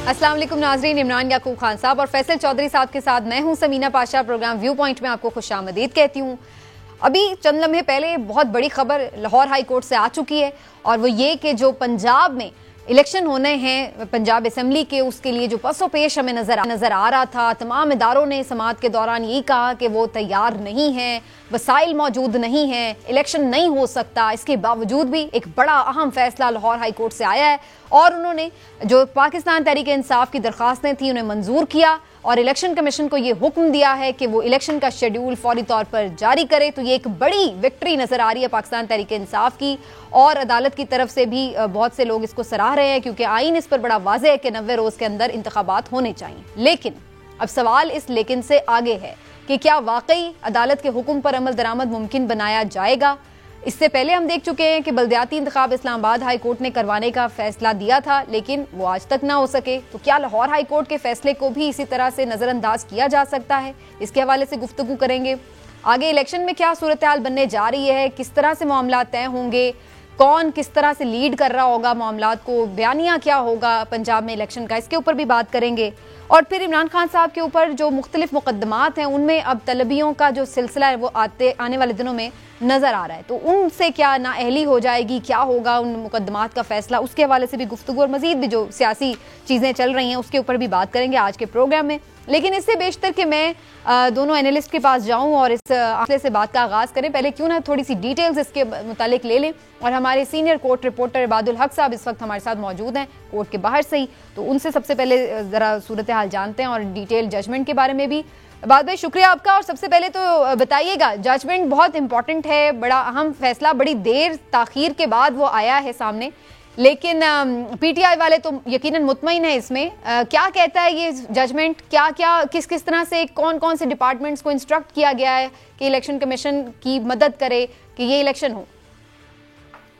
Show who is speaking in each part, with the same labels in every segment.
Speaker 1: अस्सलाम वालेकुम नाज़रीन, इमरान याकूब खान साहब और फैसल चौधरी साहब के साथ मैं हूं Samina Pasha. Programme view point में आपको खुशामदीद कहती हूं। अभी चंद लम्हे पहले बहुत बड़ी खबर लाहौर हाई कोर्ट से आ चुकी है और वो ये कि जो पंजाब में इलेक्शन होने हैं पंजाब असम्बली के, उसके लिए जो पसो पेश हमें नज़र आ रहा था, तमाम इदारों ने समाअत के दौरान यही कहा कि वो तैयार नहीं हैं, वसाइल मौजूद नहीं हैं, इलेक्शन नहीं हो सकता। इसके बावजूद भी एक बड़ा अहम फैसला लाहौर हाई कोर्ट से आया है और उन्होंने जो पाकिस्तान तहरीक इंसाफ की दरख्वास्तें थी उन्हें मंजूर किया और इलेक्शन कमीशन को ये हुक्म दिया है कि वो इलेक्शन का शेड्यूल फौरी तौर पर जारी करे। तो ये एक बड़ी विक्ट्री नज़र आ रही है पाकिस्तान तहरीक इंसाफ की और अदालत की तरफ से भी बहुत से लोग इसको सराह रहे हैं क्योंकि आईन इस पर बड़ा वाज़ेह है कि 90 रोज़ के अंदर इंतखाबात होने चाहिए। लेकिन अब सवाल इस लेकिन से आगे है कि क्या वाकई अदालत के हुक्म पर अमल दरामद मुमकिन बनाया जाएगा। इससे पहले हम देख चुके हैं कि बल्दियाती इंतखाब इस्लामाबाद हाई कोर्ट ने करवाने का फैसला दिया था लेकिन वो आज तक ना हो सके। तो क्या लाहौर हाई कोर्ट के फैसले को भी इसी तरह से नज़रअंदाज किया जा सकता है? इसके हवाले से गुफ्तगू करेंगे। आगे इलेक्शन में क्या सूरत हाल बनने जा रही है, किस तरह से मामला तय होंगे, कौन किस तरह से लीड कर रहा होगा मामलात को, बयानिया क्या होगा पंजाब में इलेक्शन का, इसके ऊपर भी बात करेंगे। और फिर इमरान खान साहब के ऊपर जो मुख्तलिफ मुकदमात हैं उनमें अब तलबियों का जो सिलसिला है वो आने वाले दिनों में नज़र आ रहा है। तो उनसे क्या नाअहली हो जाएगी, क्या होगा उन मुकदमात का फैसला, उसके हवाले से भी गुफ्तगू और मज़ीद भी जो सियासी चीज़ें चल रही हैं उसके ऊपर भी बात करेंगे आज के प्रोग्राम में। लेकिन इससे बेशतर कि मैं दोनों एनालिस्ट के पास जाऊं और इस मसले से बात का आगाज़ करें, पहले क्यों ना थोड़ी सी डिटेल्स इसके मुतालिक ले लें। और हमारे सीनियर कोर्ट रिपोर्टर इबादुल हक साहब इस वक्त हमारे साथ मौजूद हैं कोर्ट के बाहर से ही, तो उनसे सबसे पहले ज़रा सूरत हाल जानते हैं और डिटेल जजमेंट के बारे में भी। इबाद भाई शुक्रिया आपका। और सबसे पहले तो बताइएगा, जजमेंट बहुत इंपॉर्टेंट है, बड़ा अहम फैसला, बड़ी देर ताखीर के बाद वो आया है सामने, लेकिन पीटीआई वाले तो यकीनन मुतमईन है इसमें। क्या कहता है ये जजमेंट, क्या क्या किस किस तरह से कौन कौन से डिपार्टमेंट्स को इंस्ट्रक्ट किया गया है कि इलेक्शन कमीशन की मदद करे कि ये इलेक्शन हो?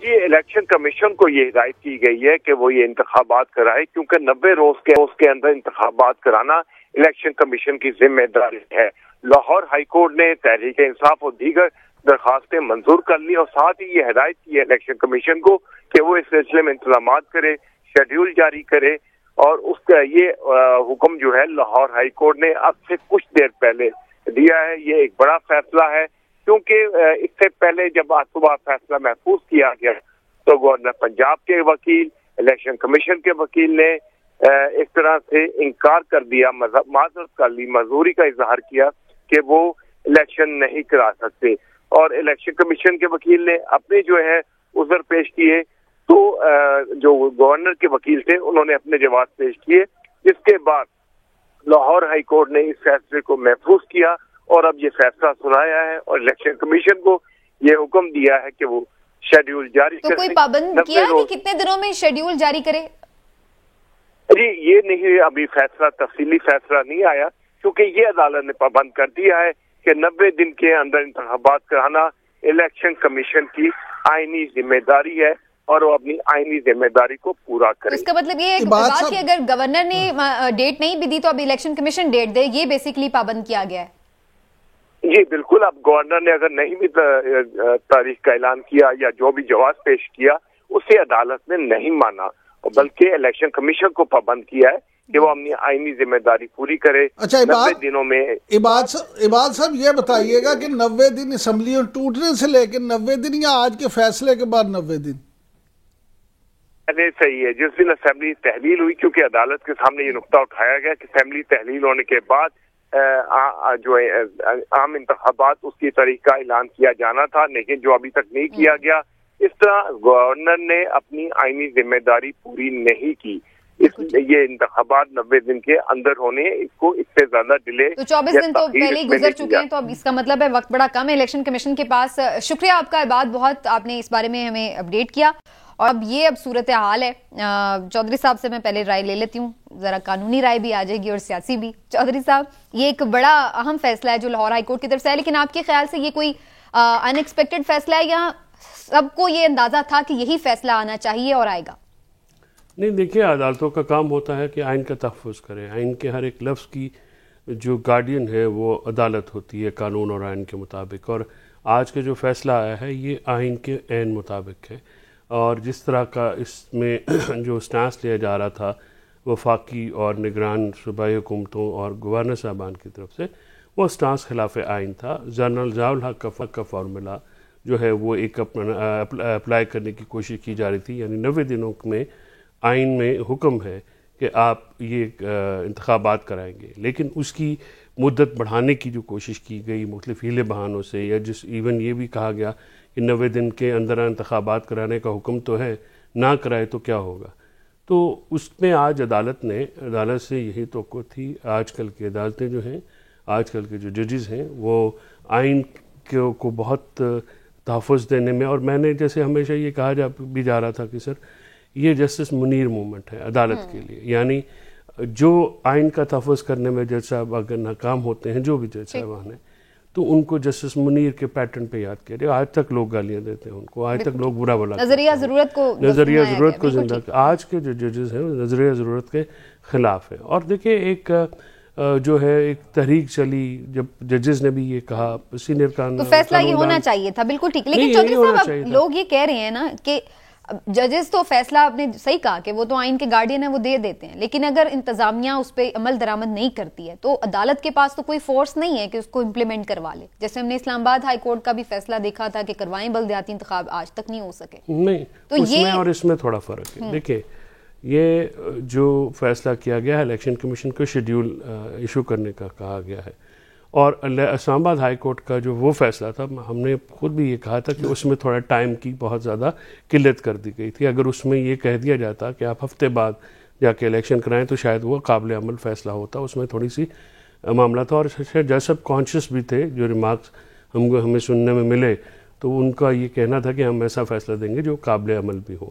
Speaker 2: ये इलेक्शन कमीशन को ये हिदायत की गई है कि वो ये इंतखाबात कराए क्योंकि 90 रोज के अंदर इंतखाबात कराना इलेक्शन कमीशन की जिम्मेदारी है। लाहौर हाई कोर्ट ने तहरीक इंसाफ और दीगर दरखास्तें मंजूर कर ली और साथ ही ये हिदायत की है इलेक्शन कमीशन को कि वो इस सिलसिले में इंतजामात करे, शेड्यूल जारी करे। और उसका ये हुक्म जो है लाहौर हाई कोर्ट ने अब से कुछ देर पहले दिया है। ये एक बड़ा फैसला है क्योंकि इससे पहले जब आज सुबह फैसला महफूज किया गया तो गवर्नर पंजाब के वकील, इलेक्शन कमीशन के वकील ने इस तरह से इनकार कर दिया, माजरत कर ली, मजबूरी का इजहार किया कि वो इलेक्शन नहीं करा सकते। और इलेक्शन कमीशन के वकील ने अपने जो है उज़र पेश किए, तो जो गवर्नर के वकील थे उन्होंने अपने जवाब पेश किए, जिसके बाद लाहौर हाई कोर्ट ने इस फैसले को महफूज किया और अब ये फैसला सुनाया है और इलेक्शन कमीशन को ये हुक्म दिया है कि वो शेड्यूल जारी
Speaker 1: तो कोई पाबंद किया कि कितने दिनों में शेड्यूल जारी करे?
Speaker 2: जी ये नहीं, अभी फैसला तफसीली फैसला नहीं आया क्योंकि ये अदालत ने पाबंद कर दिया है कि 90 दिन के अंदर इंतखाबात कराना इलेक्शन कमीशन की आईनी जिम्मेदारी है और वो अपनी आईनी जिम्मेदारी को पूरा करे।
Speaker 1: इसका मतलब ये है कि अगर गवर्नर ने डेट नहीं भी दी तो अब इलेक्शन कमीशन डेट दे, ये बेसिकली पाबंद किया गया है।
Speaker 2: जी बिल्कुल, अब गवर्नर ने अगर नहीं भी तारीख का ऐलान किया या जो भी जवाब पेश किया उसे अदालत ने नहीं माना, बल्कि इलेक्शन कमीशन को पाबंद किया है कि वो अपनी आईनी जिम्मेदारी पूरी करे।
Speaker 3: अच्छा,
Speaker 2: 90 दिनों में।
Speaker 3: इबाद साहब ये बताइएगा कि 90 दिन असम्बलियों टूटने से लेकर 90 दिन या आज के फैसले के बाद 90 दिन?
Speaker 2: अरे सही है, जिस दिन असेंबली तहलील हुई, क्योंकि अदालत के सामने ये नुक्ता उठाया गया कि असेंबली तहलील होने के बाद जो आम इंतखाबात उसकी तारीख का ऐलान किया जाना था, लेकिन जो अभी तक नहीं किया गया। इस तरह गवर्नर ने अपनी आईनी जिम्मेदारी पूरी नहीं की। ये इंतखाबात 90 दिन के अंदर होने, इसको इससे ज्यादा डिले
Speaker 1: तो 24 दिन तो पहले ही गुजर चुके हैं, तो अब इसका मतलब है वक्त बड़ा कम है इलेक्शन कमीशन के पास। शुक्रिया आपका इबाद, बहुत आपने इस बारे में हमें अपडेट किया। और अब ये सूरत हाल है, चौधरी साहब से मैं पहले राय ले लेती हूँ, जरा कानूनी राय भी आ जाएगी और सियासी भी। चौधरी साहब, ये एक बड़ा अहम फैसला है जो लाहौर हाई कोर्ट की तरफ से है, लेकिन आपके ख्याल से ये कोई अनएक्सपेक्टेड फैसला है या सबको ये अंदाजा था कि यही फैसला आना चाहिए और आएगा?
Speaker 4: नहीं, देखिए, अदालतों का काम होता है कि आइन का तहफ़्फ़ुज़ करें। आइन के हर एक लफ्ज़ की जो गार्डियन है वो अदालत होती है कानून और आइन के मुताबिक, और आज का जो फ़ैसला आया है ये आइन के ऐन मुताबिक है। और जिस तरह का इसमें जो स्टैंस लिया जा रहा था وفاقی اور نگران صوبائی حکومتوں اور گورنر صاحبان کی طرف سے وہ سٹانس خلاف آئین تھا. جنرل ضیاء الحق کا فارمولا جو ہے وہ ایک اپلائی کرنے کی کوشش کی جا رہی تھی, یعنی 90 دنوں میں آئین میں حکم ہے کہ آپ یہ انتخابات کرائیں گے, لیکن اس کی مدت بڑھانے کی جو کوشش کی گئی مختلف ہیلے بہانوں سے, یا ایون یہ بھی کہا گیا کہ 90 دن کے اندر انتخابات کرانے کا حکم تو ہے, نہ کرائے تو کیا ہوگا. تو اس میں آج عدالت سے یہی توقع تھی. آج کل کی عدالتیں جو ہیں, آج کل کے جو ججز ہیں, وہ آئین کو بہت تحفظ دینے میں, اور میں نے جیسے ہمیشہ یہ کہا بھی جا رہا تھا کہ سر یہ جسٹس منیر موومنٹ ہے عدالت کے لیے, یعنی جو آئین کا تحفظ کرنے میں جج صاحب اگر ناکام ہوتے ہیں, جو بھی جج صاحبان ہیں, تو ان کو جسٹس منیر کے پیٹرن پہ یاد کیا جائے. آج تک لوگ گالیاں دیتے ہیں ان کو, آج تک لوگ برا بلا
Speaker 1: نظریہ ضرورت کو
Speaker 4: زندہ. آج کے جو ججز ہیں نظریہ ضرورت کے خلاف ہیں. اور دیکھیں ایک جو ہے ایک تحریک چلی جب ججز نے بھی یہ کہا, سینئر
Speaker 1: تو فیصلہ یہ ہونا چاہیے تھا, بالکل ٹھیک. لیکن چودھری صاحب لوگ یہ کہہ رہے ہیں نا کہ ججز تو فیصلہ آپ نے صحیح کہا کہ وہ تو آئین کے گارڈین ہیں, وہ دے دیتے ہیں, لیکن اگر انتظامیہ اس پہ عمل درآمد نہیں کرتی ہے تو عدالت کے پاس تو کوئی فورس نہیں ہے کہ اس کو امپلیمنٹ کروا لے. جیسے ہم نے اسلام آباد ہائی کورٹ کا بھی فیصلہ دیکھا تھا کہ کروائیں بلدیاتی انتخاب, آج تک نہیں ہو سکے.
Speaker 4: نہیں, تو اس میں اور اس میں تھوڑا فرق ہے. دیکھیں یہ جو فیصلہ کیا گیا ہے الیکشن کمیشن کو شیڈیول ایشو کرنے کا کہا گیا ہے, اور اسلام آباد ہائی کورٹ کا جو وہ فیصلہ تھا, ہم نے خود بھی یہ کہا تھا کہ اس میں تھوڑا ٹائم کی بہت زیادہ قلت کر دی گئی تھی. اگر اس میں یہ کہہ دیا جاتا کہ آپ ہفتے بعد جا کے الیکشن کرائیں تو شاید وہ قابل عمل فیصلہ ہوتا. اس میں تھوڑی سی معاملہ تھا, اور جج صاحب کانشیس بھی تھے. جو ریمارکس ہمیں سننے میں ملے تو ان کا یہ کہنا تھا کہ ہم ایسا فیصلہ دیں گے جو قابل عمل بھی ہو.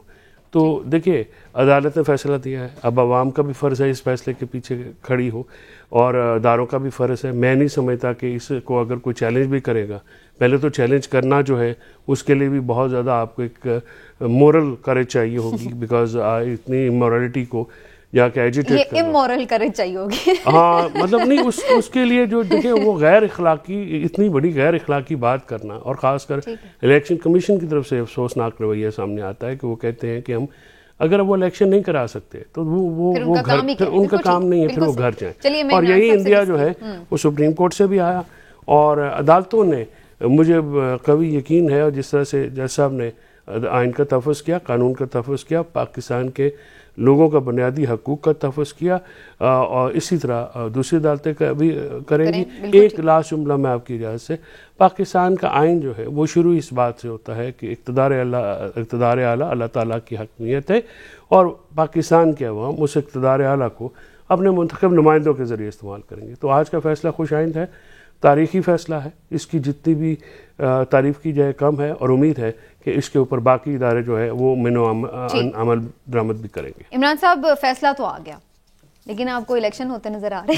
Speaker 4: تو دیکھیے عدالت نے فیصلہ دیا ہے, اب عوام کا بھی فرض ہے اس فیصلے کے پیچھے کھڑی ہو, اور اداروں کا بھی فرض ہے. میں نہیں سمجھتا کہ اس کو اگر کوئی چیلنج بھی کرے گا, پہلے تو چیلنج کرنا جو ہے اس کے لیے بھی بہت زیادہ آپ کو ایک مورل کریج چاہیے ہوگی, بیکاز اتنی امورلٹی کو جا کے ایجیٹیٹ کرنا,
Speaker 1: امورل کریج چاہیے ہوگی.
Speaker 4: ہاں مطلب نہیں, اس کے لیے جو دیکھیں وہ غیر اخلاقی, اتنی بڑی غیر اخلاقی بات کرنا, اور خاص کر الیکشن کمیشن کی طرف سے افسوسناک رویہ سامنے آتا ہے کہ وہ کہتے ہیں کہ ہم اگر وہ الیکشن نہیں کرا سکتے تو وہ ان کا کام نہیں ہے, پھر وہ گھر جائیں. اور یہی انڈیا جو ہے وہ سپریم کورٹ سے بھی آیا, اور عدالتوں نے, مجھے قوی یقین ہے, اور جس طرح سے جج صاحب نے آئین کا تحفظ کیا, قانون کا تحفظ کیا, پاکستان کے لوگوں کا بنیادی حقوق کا تحفظ کیا, اور اسی طرح دوسری عدالتیں بھی کریں گی. ایک لاسٹ جملہ میں آپ کی اجازت سے, پاکستان کا آئین جو ہے وہ شروع اس بات سے ہوتا ہے کہ اقتدار اعلیٰ اللہ تعالیٰ کی حکمیت ہے, اور پاکستان کے عوام اس اقتدار اعلیٰ کو اپنے منتخب نمائندوں کے ذریعے استعمال کریں گے. تو آج کا فیصلہ خوش آئند ہے, تاریخی فیصلہ ہے, اس کی جتنی بھی تعریف کی جائے کم ہے, اور امید ہے کہ اس کے اوپر باقی ادارے جو ہے وہ عمل درآمد بھی کریں گے.
Speaker 1: عمران صاحب فیصلہ تو آ گیا, لیکن آپ کو الیکشن ہوتے نظر آ رہے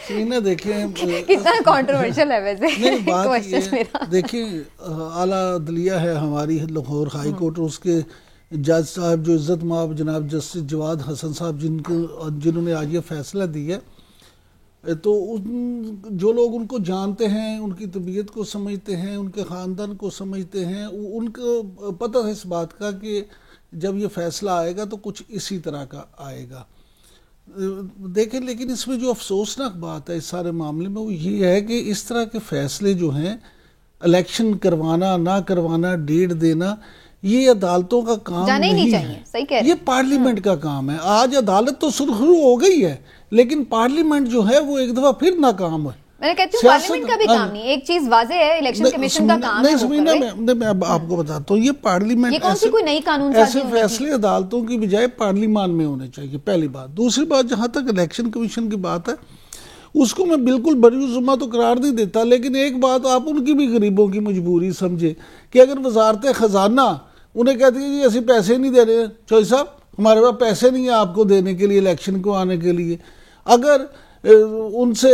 Speaker 3: ہیں. دیکھیں
Speaker 1: کتنا کنٹروورشل ہے ویسے.
Speaker 3: دیکھیں اعلیٰ عدلیہ ہے ہماری لاہور ہائی کورٹ, اس کے جج صاحب جو عزت مآب جناب جسٹس جواد حسن صاحب جنہوں نے آج یہ فیصلہ دیا, تو جو لوگ ان کو جانتے ہیں, ان کی طبیعت کو سمجھتے ہیں, ان کے خاندان کو سمجھتے ہیں, ان کو پتہ ہے اس بات کا کہ جب یہ فیصلہ آئے گا تو کچھ اسی طرح کا آئے گا. دیکھیں لیکن اس میں جو افسوسناک بات ہے اس سارے معاملے میں وہ یہ ہے کہ اس طرح کے فیصلے جو ہیں, الیکشن کروانا نہ کروانا, ڈیٹ دینا, یہ عدالتوں کا کام نہیں ہے, یہ پارلیمنٹ کا کام ہے. آج عدالت تو شروع ہو گئی ہے, لیکن پارلیمنٹ جو ہے وہ ایک دفعہ پھر ناکام ہے.
Speaker 1: میں کہتی ہوں پارلیمنٹ کا بھی کام نہیں, ایک چیز واضح ہے, الیکشن کمیشن کا کام ہے.
Speaker 3: میں آپ کو بتاتا ہوں, یہ پارلیمنٹ ایسے فیصلے عدالتوں کی بجائے پارلیمان میں ہونے چاہیے, پہلی بات. دوسری بات, جہاں تک الیکشن کمیشن کی بات ہے اس کو میں بالکل بری ذمہ تو قرار نہیں دیتا, لیکن ایک بات آپ ان کی بھی غریبوں کی مجبوری سمجھے کہ اگر وزارت خزانہ انہیں کہتی ہے جی ایسے پیسے نہیں دے رہے, چوہدری صاحب ہمارے پاس پیسے نہیں ہیں آپ کو دینے کے لیے, الیکشن کو آنے کے لیے, اگر ان سے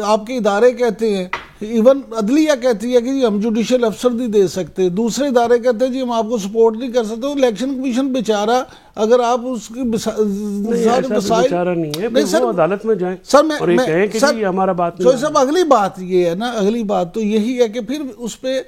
Speaker 3: آپ کے ادارے کہتے ہیں, ایون عدلیہ کہتی ہے کہ جی ہم جوڈیشل افسر نہیں دے سکتے, دوسرے ادارے کہتے ہیں جی ہم آپ کو سپورٹ نہیں کر سکتے, تو الیکشن کمیشن بیچارہ اگر آپ اس کی
Speaker 4: عدالت میں جائیں
Speaker 3: سر, اگلی بات یہ ہے نا, اگلی بات تو یہی ہے کہ پھر اس پہ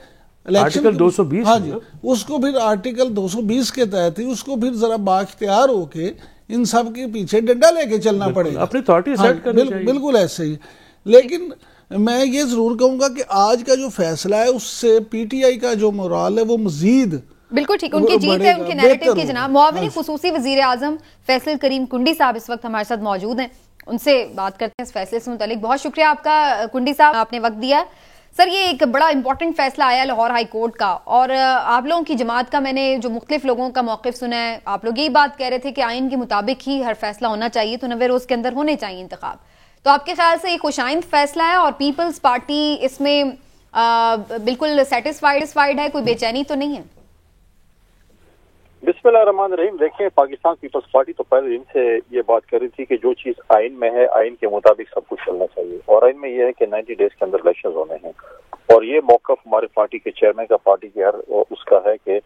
Speaker 4: आर्टिकल 220,
Speaker 3: हाँ जी, उसको फिर आर्टिकल 220 के तहत ही उसको फिर जरा बाख्तियार होके इन सब के पीछे डंडा लेके चलना पड़ेगा,
Speaker 4: अपनी अथॉरिटी सेट करनी चाहिए।
Speaker 3: बिल्कुल ऐसे ही। लेकिन मैं ये जरूर कहूंगा कि आज का जो फैसला है उससे पीटीआई का जो मोराल है वो मजीद
Speaker 1: बिल्कुल ठीक, उनकी जीत है, उनके नैरेटिव की जनाब। मुआविन खुसूसी वजीर आजम फैसल करीम कुंडी साहब इस वक्त हमारे साथ मौजूद हैं, उनसे बात करते हैं इस फैसले से मुतालिक। बहुत शुक्रिया आपका कुंडी साहब, आपने वक्त दिया। सर, ये एक बड़ा इंपॉर्टेंट फैसला आया लाहौर हाई कोर्ट का, और आप लोगों की जमात का मैंने जो मुख्तलिफ लोगों का मौक़िफ़ सुना है, आप लोग यही बात कह रहे थे कि आइन के मुताबिक ही हर फैसला होना चाहिए, तो 90 रोज़ के अंदर होने चाहिए इंतखाब। तो आपके ख्याल से ये खुशाइंद फैसला है और पीपल्स पार्टी इसमें बिल्कुल सेटिस्फाइड है, कोई बेचैनी तो नहीं है?
Speaker 5: बिस्मिल्लाहिर्रहमानिर्रहीम। देखें, पाकिस्तान पीपल्स पार्टी तो पहले दिन से ये बात कर रही थी कि जो चीज़ आइन में है, आइन के मुताबिक सब कुछ चलना चाहिए, और आइन में ये है कि 90 डेज के अंदर इलेक्शन होने हैं। और ये मौक़िफ़ हमारे पार्टी के चेयरमैन का, पार्टी के हर उसका है कि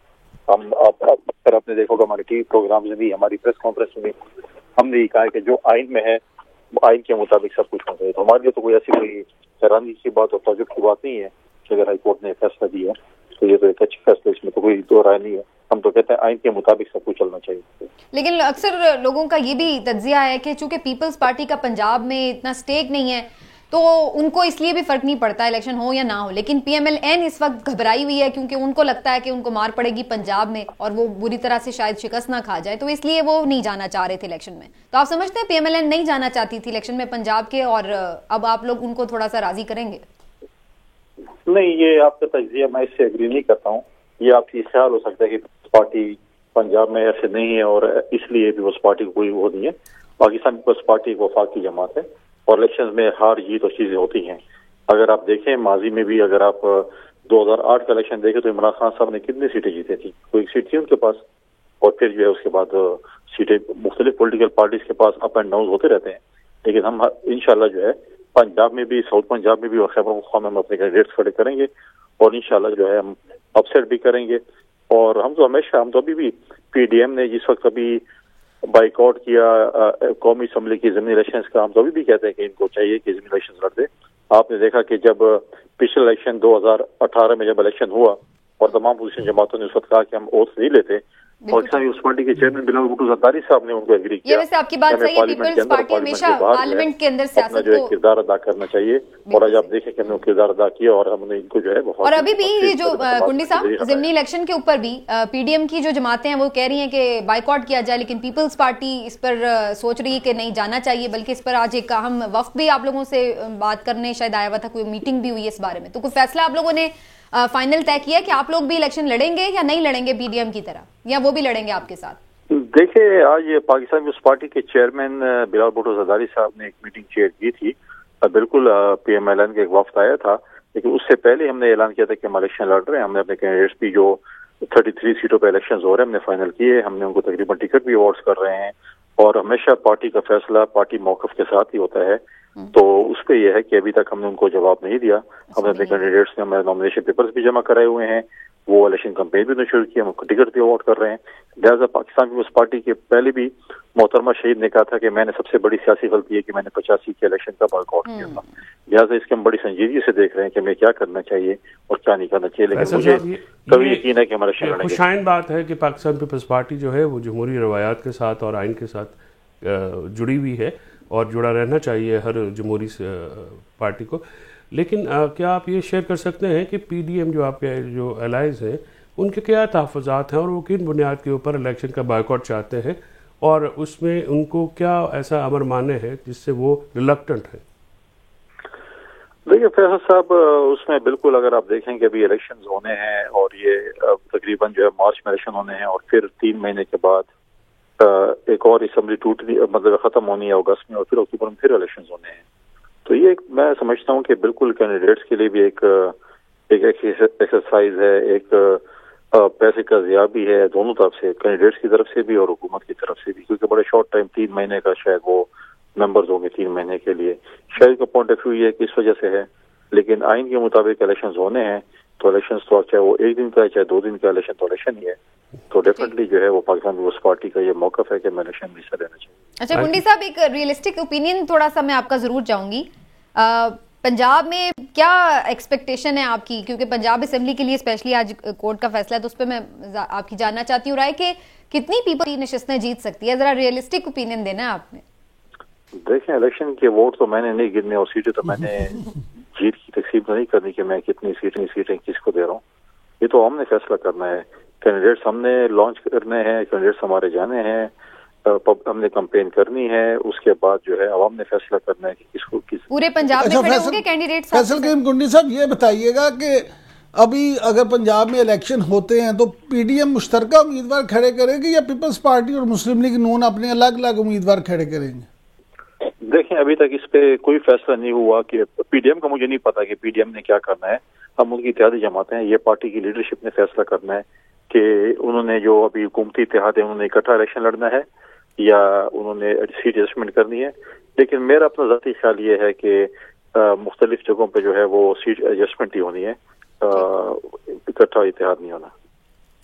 Speaker 5: हम अगर आपने देखा होगा हमारे टीवी प्रोग्राम में भी, हमारी प्रेस कॉन्फ्रेंस में हमने ये कहा कि जो आइन में है आइन के मुताबिक सब कुछ होना चाहिए। तो हमारे लिए तो कोई ऐसी कोई हैरानी की बात और ताज्जुब की बात नहीं है कि अगर हाई कोर्ट ने फैसला दिया तो ये तो एक अच्छी फैसला, इसमें तो कोई दो राय नहीं है। हम तो कहते हैं आइन के मुताबिक सब कुछ चलना चाहिए।
Speaker 1: लेकिन अक्सर लोगों का ये भी तज्जिया है कि चूंकि पीपल्स पार्टी का पंजाब में इतना स्टेक नहीं है तो उनको इसलिए भी फर्क नहीं पड़ता इलेक्शन हो या ना हो, लेकिन PMLN इस वक्त घबराई हुई है क्योंकि उनको लगता है कि उनको मार पड़ेगी पंजाब में और वो बुरी तरह से शायद शिकस्त ना खा जाए, तो इसलिए वो नहीं जाना चाह रहे थे इलेक्शन में। तो आप समझते हैं PMLN नहीं जाना चाहती थी इलेक्शन में पंजाब के, और अब आप लोग उनको थोड़ा सा राजी करेंगे?
Speaker 5: नहीं, ये आपका तज्जिया मैं इससे एग्री नहीं करता हूँ। ये आपकी ख्याल हो सकता है कि पार्टी पंजाब में ऐसे नहीं है और इसलिए पीपल्स पार्टी को कोई वो नहीं है। पाकिस्तान पीपल्स पार्टी एक वफाकी जमात है और इलेक्शन में हार जीत और चीजें होती हैं। अगर आप देखें माजी में भी, अगर आप 2008 का इलेक्शन देखें तो इमरान खान साहब ने कितनी सीटें जीती थी? कोई एक सीट थी उनके पास, और फिर जो है उसके बाद सीटें मुख्तलिफ पॉलिटिकल पार्टीज के पास अप एंड डाउन होते रहते हैं। लेकिन हम इंशाल्लाह जो है पंजाब में भी, साउथ पंजाब में भी और खैबर पख्तूनख्वा में अपने कैंडिडेट्स खड़े करेंगे और इंशाल्लाह जो है हम अपसेट भी करेंगे। और हम तो हमेशा, हम तो अभी भी PDM ने जिस वक्त अभी बाइकआउट किया कौमी असम्बली की ज़मीनी इलेक्शंस का, हम तो अभी भी कहते हैं कि इनको चाहिए कि ज़मीनी इलेक्शंस लड़ दे। आपने देखा कि जब पिछले इलेक्शन 2018 में जब इलेक्शन हुआ और तमाम पोजीशन जमातों ने उस वक्त कहा कि हम ओथ नहीं लेते, और उस पार्टी के चेयरमैन बिलावल भुट्टो ज़रदारी साहब ने उनको एग्री किया।
Speaker 1: ये वैसे आपकी बात सही है, पीपल्स पार्टी हमेशा पार्लियामेंट के अंदर सियासत को
Speaker 5: किरदार अदा करना चाहिए, और आज आप देखें कि हमने किरदार अदा किया और हमने इनको जो है बहुत।
Speaker 1: और अभी भी ये जो कुंडी साहब ज़िमनी इलेक्शन के ऊपर भी PDM की जो जमातें हैं वो कह रही हैं कि बाइकआउट किया जाए, लेकिन पीपल्स पार्टी इस पर सोच रही है कि नहीं जाना चाहिए, बल्कि इस पर आज एक अहम वक्त भी आप लोगों से बात करने शायद आया हुआ था, कोई मीटिंग भी हुई है इस बारे में। तो कोई फैसला आप लोगों ने फाइनल तय किया कि आप लोग भी इलेक्शन लड़ेंगे या नहीं लड़ेंगे PDM की तरह, या वो भी लड़ेंगे आपके साथ?
Speaker 5: देखिए, आज पाकिस्तान पीपल्स पार्टी के चेयरमैन बिलावल भुट्टो ज़रदारी साहब ने एक मीटिंग चेयर की थी। बिल्कुल PMLN का एक वफ्द आया था, लेकिन उससे पहले हमने ऐलान किया था कि हम इलेक्शन लड़ रहे हैं। हमने अपने कैंडिडेट्स भी जो 33 सीटों पर इलेक्शन हो रहे हैं हमने फाइनल किए, हमने उनको तकरीबन टिकट भी अवार्ड्स कर रहे हैं, और हमेशा पार्टी का फैसला पार्टी मौक़िफ़ के साथ ही होता है। तो उस पे ये है कि अभी तक हमने उनको जवाब नहीं दिया। हमने अपने कैंडिडेट्स ने हमारे नॉमिनेशन पेपर्स भी जमा कराए हुए हैं, वो इलेक्शन कैंपेन भी शुरू किया, हम टिकट भी अवार्ड कर रहे हैं। लिहाजा पाकिस्तान पीपल्स पार्टी के पहले भी मोहतरमा शहीद ने कहा था कि मैंने सबसे बड़ी सियासी गलती है कि मैंने 85 सीट के इलेक्शन का बॉयकॉट किया था। लिहाजा इसके हम बड़ी संजीदगी से देख रहे हैं कि हमें क्या करना चाहिए और क्या नहीं करना चाहिए। लेकिन मुझे कभी यकीन है कि हमारा
Speaker 4: खुशाइन बात है कि पाकिस्तान पीपल्स पार्टी जो है वो जमहूरी रवायात के साथ और आइन के साथ जुड़ी हुई है और जुड़ा रहना चाहिए हर जमहूरी पार्टी को। लेकिन क्या आप ये शेयर कर सकते हैं कि PDM जो आपके जो अलाइज हैं उनके क्या तहफ़्फ़ुज़ात हैं और वो किन बुनियाद के ऊपर इलेक्शन का बाइकआउट चाहते हैं, और उसमें उनको क्या ऐसा अमर माने है जिससे वो रिलक्टेंट है?
Speaker 5: देखिए फैसल साहब, उसमें बिल्कुल अगर आप देखें कि अभी इलेक्शन होने हैं और ये तकरीबन जो है मार्च में इलेक्शन होने हैं और फिर 3 महीने के बाद एक और असम्बली टूटनी मतलब ख़त्म होनी है अगस्त में, और फिर अक्टूबर में फिर इलेक्शन होने हैं। तो ये मैं समझता हूँ कि बिल्कुल कैंडिडेट्स के लिए भी एक एक्सरसाइज है, एक पैसे का ज़िया भी है दोनों तरफ से, कैंडिडेट्स की तरफ से भी और हुकूमत की तरफ से भी, क्योंकि बड़े शॉर्ट टाइम 3 महीने का शायद वो मेंबर्स होंगे 3 महीने के लिए। शायद का पॉइंट ऑफ व्यू ये किस वजह से है, लेकिन आइन के मुताबिक इलेक्शन होने हैं तो इलेक्शन तो चाहे वो 1 दिन का है चाहे 2 दिन का इलेक्शन तो इलेक्शन ही है। तो डेफिनेटली जो है वो पाकिस्तान पीपल्स पार्टी का ये मौक़िफ़ है कि मैं इलेक्शन में हिस्सा लेना चाहिए।
Speaker 1: अच्छा कुंडी साहब, एक रियलिस्टिक ओपिनियन थोड़ा सा मैं आपका जरूर चाहूंगी। पंजाब में क्या एक्सपेक्टेशन है आपकी, क्योंकि पंजाब असेंबली के लिए स्पेशली आज कोर्ट का फैसला है, तो उस पर मैं आपकी जानना चाहती हूँ राय कि कितनी पीपल नशिस्तें जीत सकती है, जरा रियलिस्टिक ओपिनियन देना है आपने।
Speaker 5: देखें, इलेक्शन के वोट तो मैंने नहीं गिनने और सीटें तो मैंने जीत की तकसीम तो नहीं करनी कि मैं कितनी सीटें किसको दे रहा हूँ। ये तो हमने फैसला करना है। कैंडिडेट्स हमने लॉन्च करने हैं, कैंडिडेट्स हमारे जाने हैं, हमने कैंपेन करनी है, उसके बाद जो है अवाम ने फैसला करना है कि किसको किस
Speaker 1: पूरे पंजाब में खड़े होंगे कैंडिडेट्स।
Speaker 3: फैसल करीम कुंडी साहब ये बताइएगा कि अभी अगर पंजाब में इलेक्शन होते हैं तो पीडीएम मुश्तरका उम्मीदवार खड़े करेगी या पीपल्स पार्टी और मुस्लिम लीग नून अपने अलग अलग उम्मीदवार खड़े करेंगे?
Speaker 5: देखें, अभी तक इस पे कोई फैसला नहीं हुआ कि पीडीएम का मुझे नहीं पता कि पीडीएम ने क्या करना है। हम उनकी इत्तेहादी जमातें हैं, ये पार्टी की लीडरशिप ने फैसला करना है कि उन्होंने जो अभी हुकूमती इत्तेहाद है उन्होंने इकट्ठा इलेक्शन लड़ना है या उन्होंने सीट एडजस्टमेंट करनी है। लेकिन मेरा अपना ज़ाती ख्याल ये है कि मुख्तलिफ जगहों पे जो है वो सीट एडजस्टमेंट ही होनी है, इकट्ठा इत्तेहाद नहीं होना।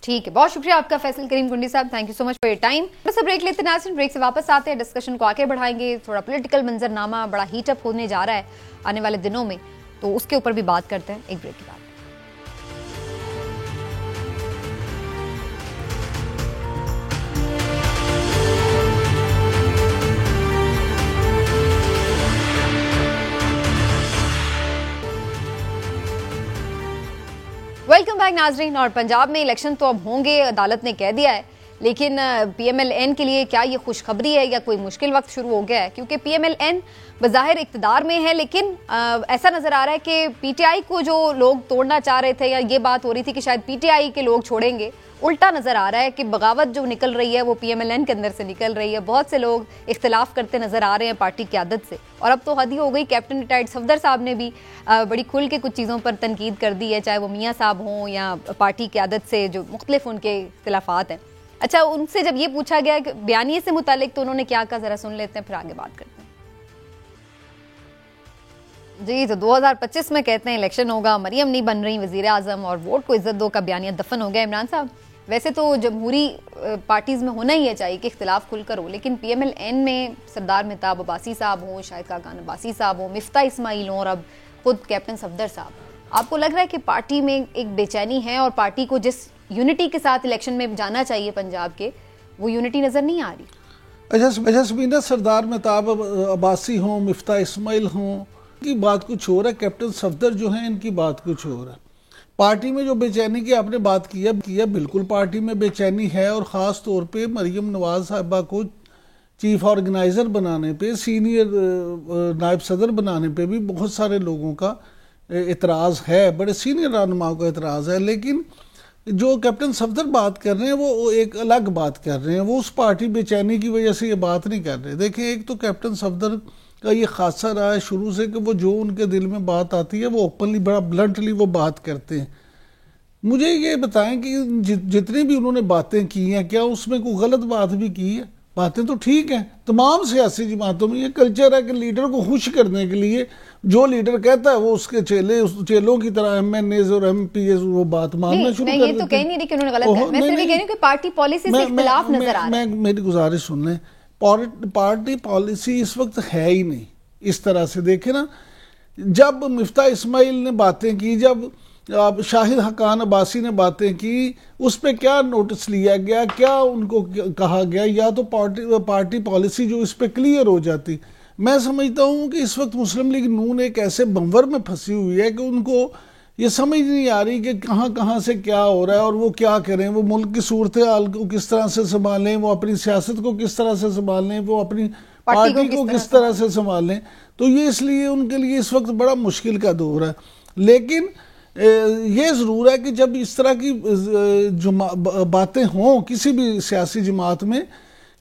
Speaker 1: ठीक है, बहुत शुक्रिया आपका फैसल करीम कुंडी साहब, thank you so much for your time. बस ब्रेक लेते नाज़रीन, ब्रेक से वापस आते हैं, डिस्कशन को आगे बढ़ाएंगे। थोड़ा पॉलिटिकल मंजरनामा बड़ा हीटअप होने जा रहा है आने वाले दिनों में, तो उसके ऊपर भी बात करते हैं एक ब्रेक के बाद। वेलकम बैक नाजरीन। और पंजाब में इलेक्शन तो अब होंगे, अदालत ने कह दिया है, लेकिन पीएमएलएन के लिए क्या ये खुशखबरी है या कोई मुश्किल वक्त शुरू हो गया है? क्योंकि पीएमएलएन बज़ाहिर इक़्तिदार में है, लेकिन ऐसा नजर आ रहा है कि पीटीआई को जो लोग तोड़ना चाह रहे थे या ये बात हो रही थी कि शायद पीटीआई के लोग छोड़ेंगे, उल्टा नजर आ रहा है कि बगावत जो निकल रही है वो पीएमएलएन के अंदर से निकल रही है। बहुत से लोग इख्तिलाफ करते नजर आ रहे हैं पार्टी की आदत से, और अब तो हद ही हो गई। कैप्टन रिटायर्ड सफदर साहब ने भी बड़ी खुल के कुछ चीज़ों पर तनकीद कर दी है, चाहे वो मियाँ साहब हों या पार्टी की आदत से जो मुख्तलिफ उनके इख्तिलाफात हैं। अच्छा, उनसे जब ये पूछा गया कि बयानिए से मुतालिक, तो उन्होंने क्या कहा, जरा सुन लेते हैं, फिर आगे बात करते हैं। जी, तो 2025 में कहते हैं इलेक्शन होगा, मरियम नहीं बन रही वजीर आजम और वोट को इज्जत दो का बयानिया दफन हो गया। इमरान साहब, वैसे तो जमहूरी पार्टीज में होना ही है चाहिए कि इख्तिलाफ खुलकर हो, लेकिन पीएमएलएन में सरदार मेहताब अब्बासी साहब हों, शाहिद खाकान अब्बासी साहब हों, मिफ्ता इस्माइल हों और अब खुद कैप्टन सफदर साहब, आपको लग रहा है कि पार्टी में एक बेचैनी है और पार्टी को जिस यूनिटी के साथ इलेक्शन में जाना चाहिए पंजाब के, वो यूनिटी नजर नहीं आ रही?
Speaker 3: अच्छा समीना, सरदार मेहताब अब्बासी हों, मिफ्ता इस्माइल हों, की बात कुछ और है, कैप्टन सफदर जो हैं इनकी बात कुछ और है। पार्टी में जो बेचैनी की आपने बात किया बिल्कुल पार्टी में बेचैनी है, और ख़ास तौर पे मरियम नवाज साहिबा को चीफ ऑर्गेनाइज़र बनाने पे, सीनियर नायब सदर बनाने पे भी बहुत सारे लोगों का एतराज़ है, बड़े सीनियर रहनुमाओं का एतराज़ है। लेकिन जो कैप्टन सफदर बात कर रहे हैं वो एक अलग बात कर रहे हैं, वो उस पार्टी बेचैनी की वजह से ये बात नहीं कर रहे। देखें, एक तो कैप्टन सफदर का ये खासा रहा है शुरू से कि वो जो उनके दिल में बात आती है वो ओपनली, बड़ा ब्लंटली वो बात करते हैं। मुझे ये बताएं कि जितनी भी उन्होंने बातें की हैं, क्या उसमें कोई गलत बात भी की है? बातें तो ठीक हैं। तमाम सियासी जमातों में ये कल्चर है कि लीडर को खुश करने के लिए जो लीडर कहता है वो उसके चेलों की तरह एमएनएस और एमपीएस वो बात मानना शुरू कर देते हैं।
Speaker 1: मैं ये तो कह नहीं रही कि उन्होंने गलत कहा, मैं सिर्फ ये कह रही हूं कि पार्टी पॉलिसी से इख्तिलाफ नजर आ रहा है।
Speaker 3: मेरी गुजारिश सुन लें, पार्टी पॉलिसी इस वक्त है ही नहीं इस तरह से। देखे ना, जब मिफ्ता इस्माइल ने बातें की, जब शाहिद खाकान अब्बासी ने बातें की, उस पर क्या नोटिस लिया गया, क्या उनको कहा गया? या तो पार्टी पॉलिसी जो इस पर क्लियर हो जाती। मैं समझता हूँ कि इस वक्त मुस्लिम लीग नून एक ऐसे बंवर में फंसी हुई है कि उनको ये समझ नहीं आ रही कि कहाँ से क्या हो रहा है और वो क्या करें। वो मुल्क की सूरत हाल को किस तरह से संभालें, वो अपनी सियासत को किस तरह से संभालें, वो अपनी पार्टी को किस तरह से संभालें। तो ये इसलिए उनके लिए इस वक्त बड़ा मुश्किल का दौर है। लेकिन ये ज़रूर है कि जब इस तरह की जो बातें हों किसी भी सियासी जमात में,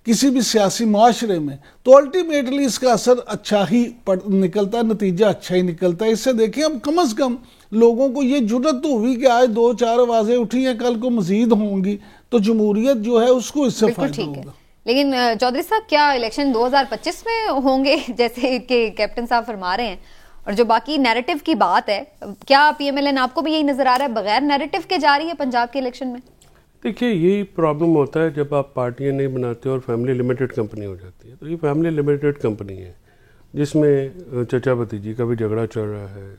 Speaker 3: किसी भी सियासी माशरे में, तो अल्टीमेटली इसका असर अच्छा ही निकलता है, नतीजा अच्छा ही निकलता है। इससे देखें, अब कम से कम लोगों को ये जुर्रत तो हुई कि आज 2-4 आवाज़ें उठी हैं, कल को मजीद होंगी, तो जमहूरियत जो है उसको इससे फायदा होगा।
Speaker 1: लेकिन चौधरी साहब, क्या इलेक्शन 2025 में होंगे जैसे कि कैप्टन साहब फरमा रहे हैं? और जो बाकी नैरेटिव की बात है, क्या पीएमएलएन आपको भी यही नजर आ रहा है बगैर नैरेटिव के जा रही है पंजाब के इलेक्शन में?
Speaker 4: देखिए, यही प्रॉब्लम होता है जब आप पार्टियां नहीं बनाते और फैमिली लिमिटेड कंपनी हो जाती है। तो ये फैमिली लिमिटेड कंपनी है, جس میں چچا بھتیجی کا بھی جھگڑا چل رہا ہے،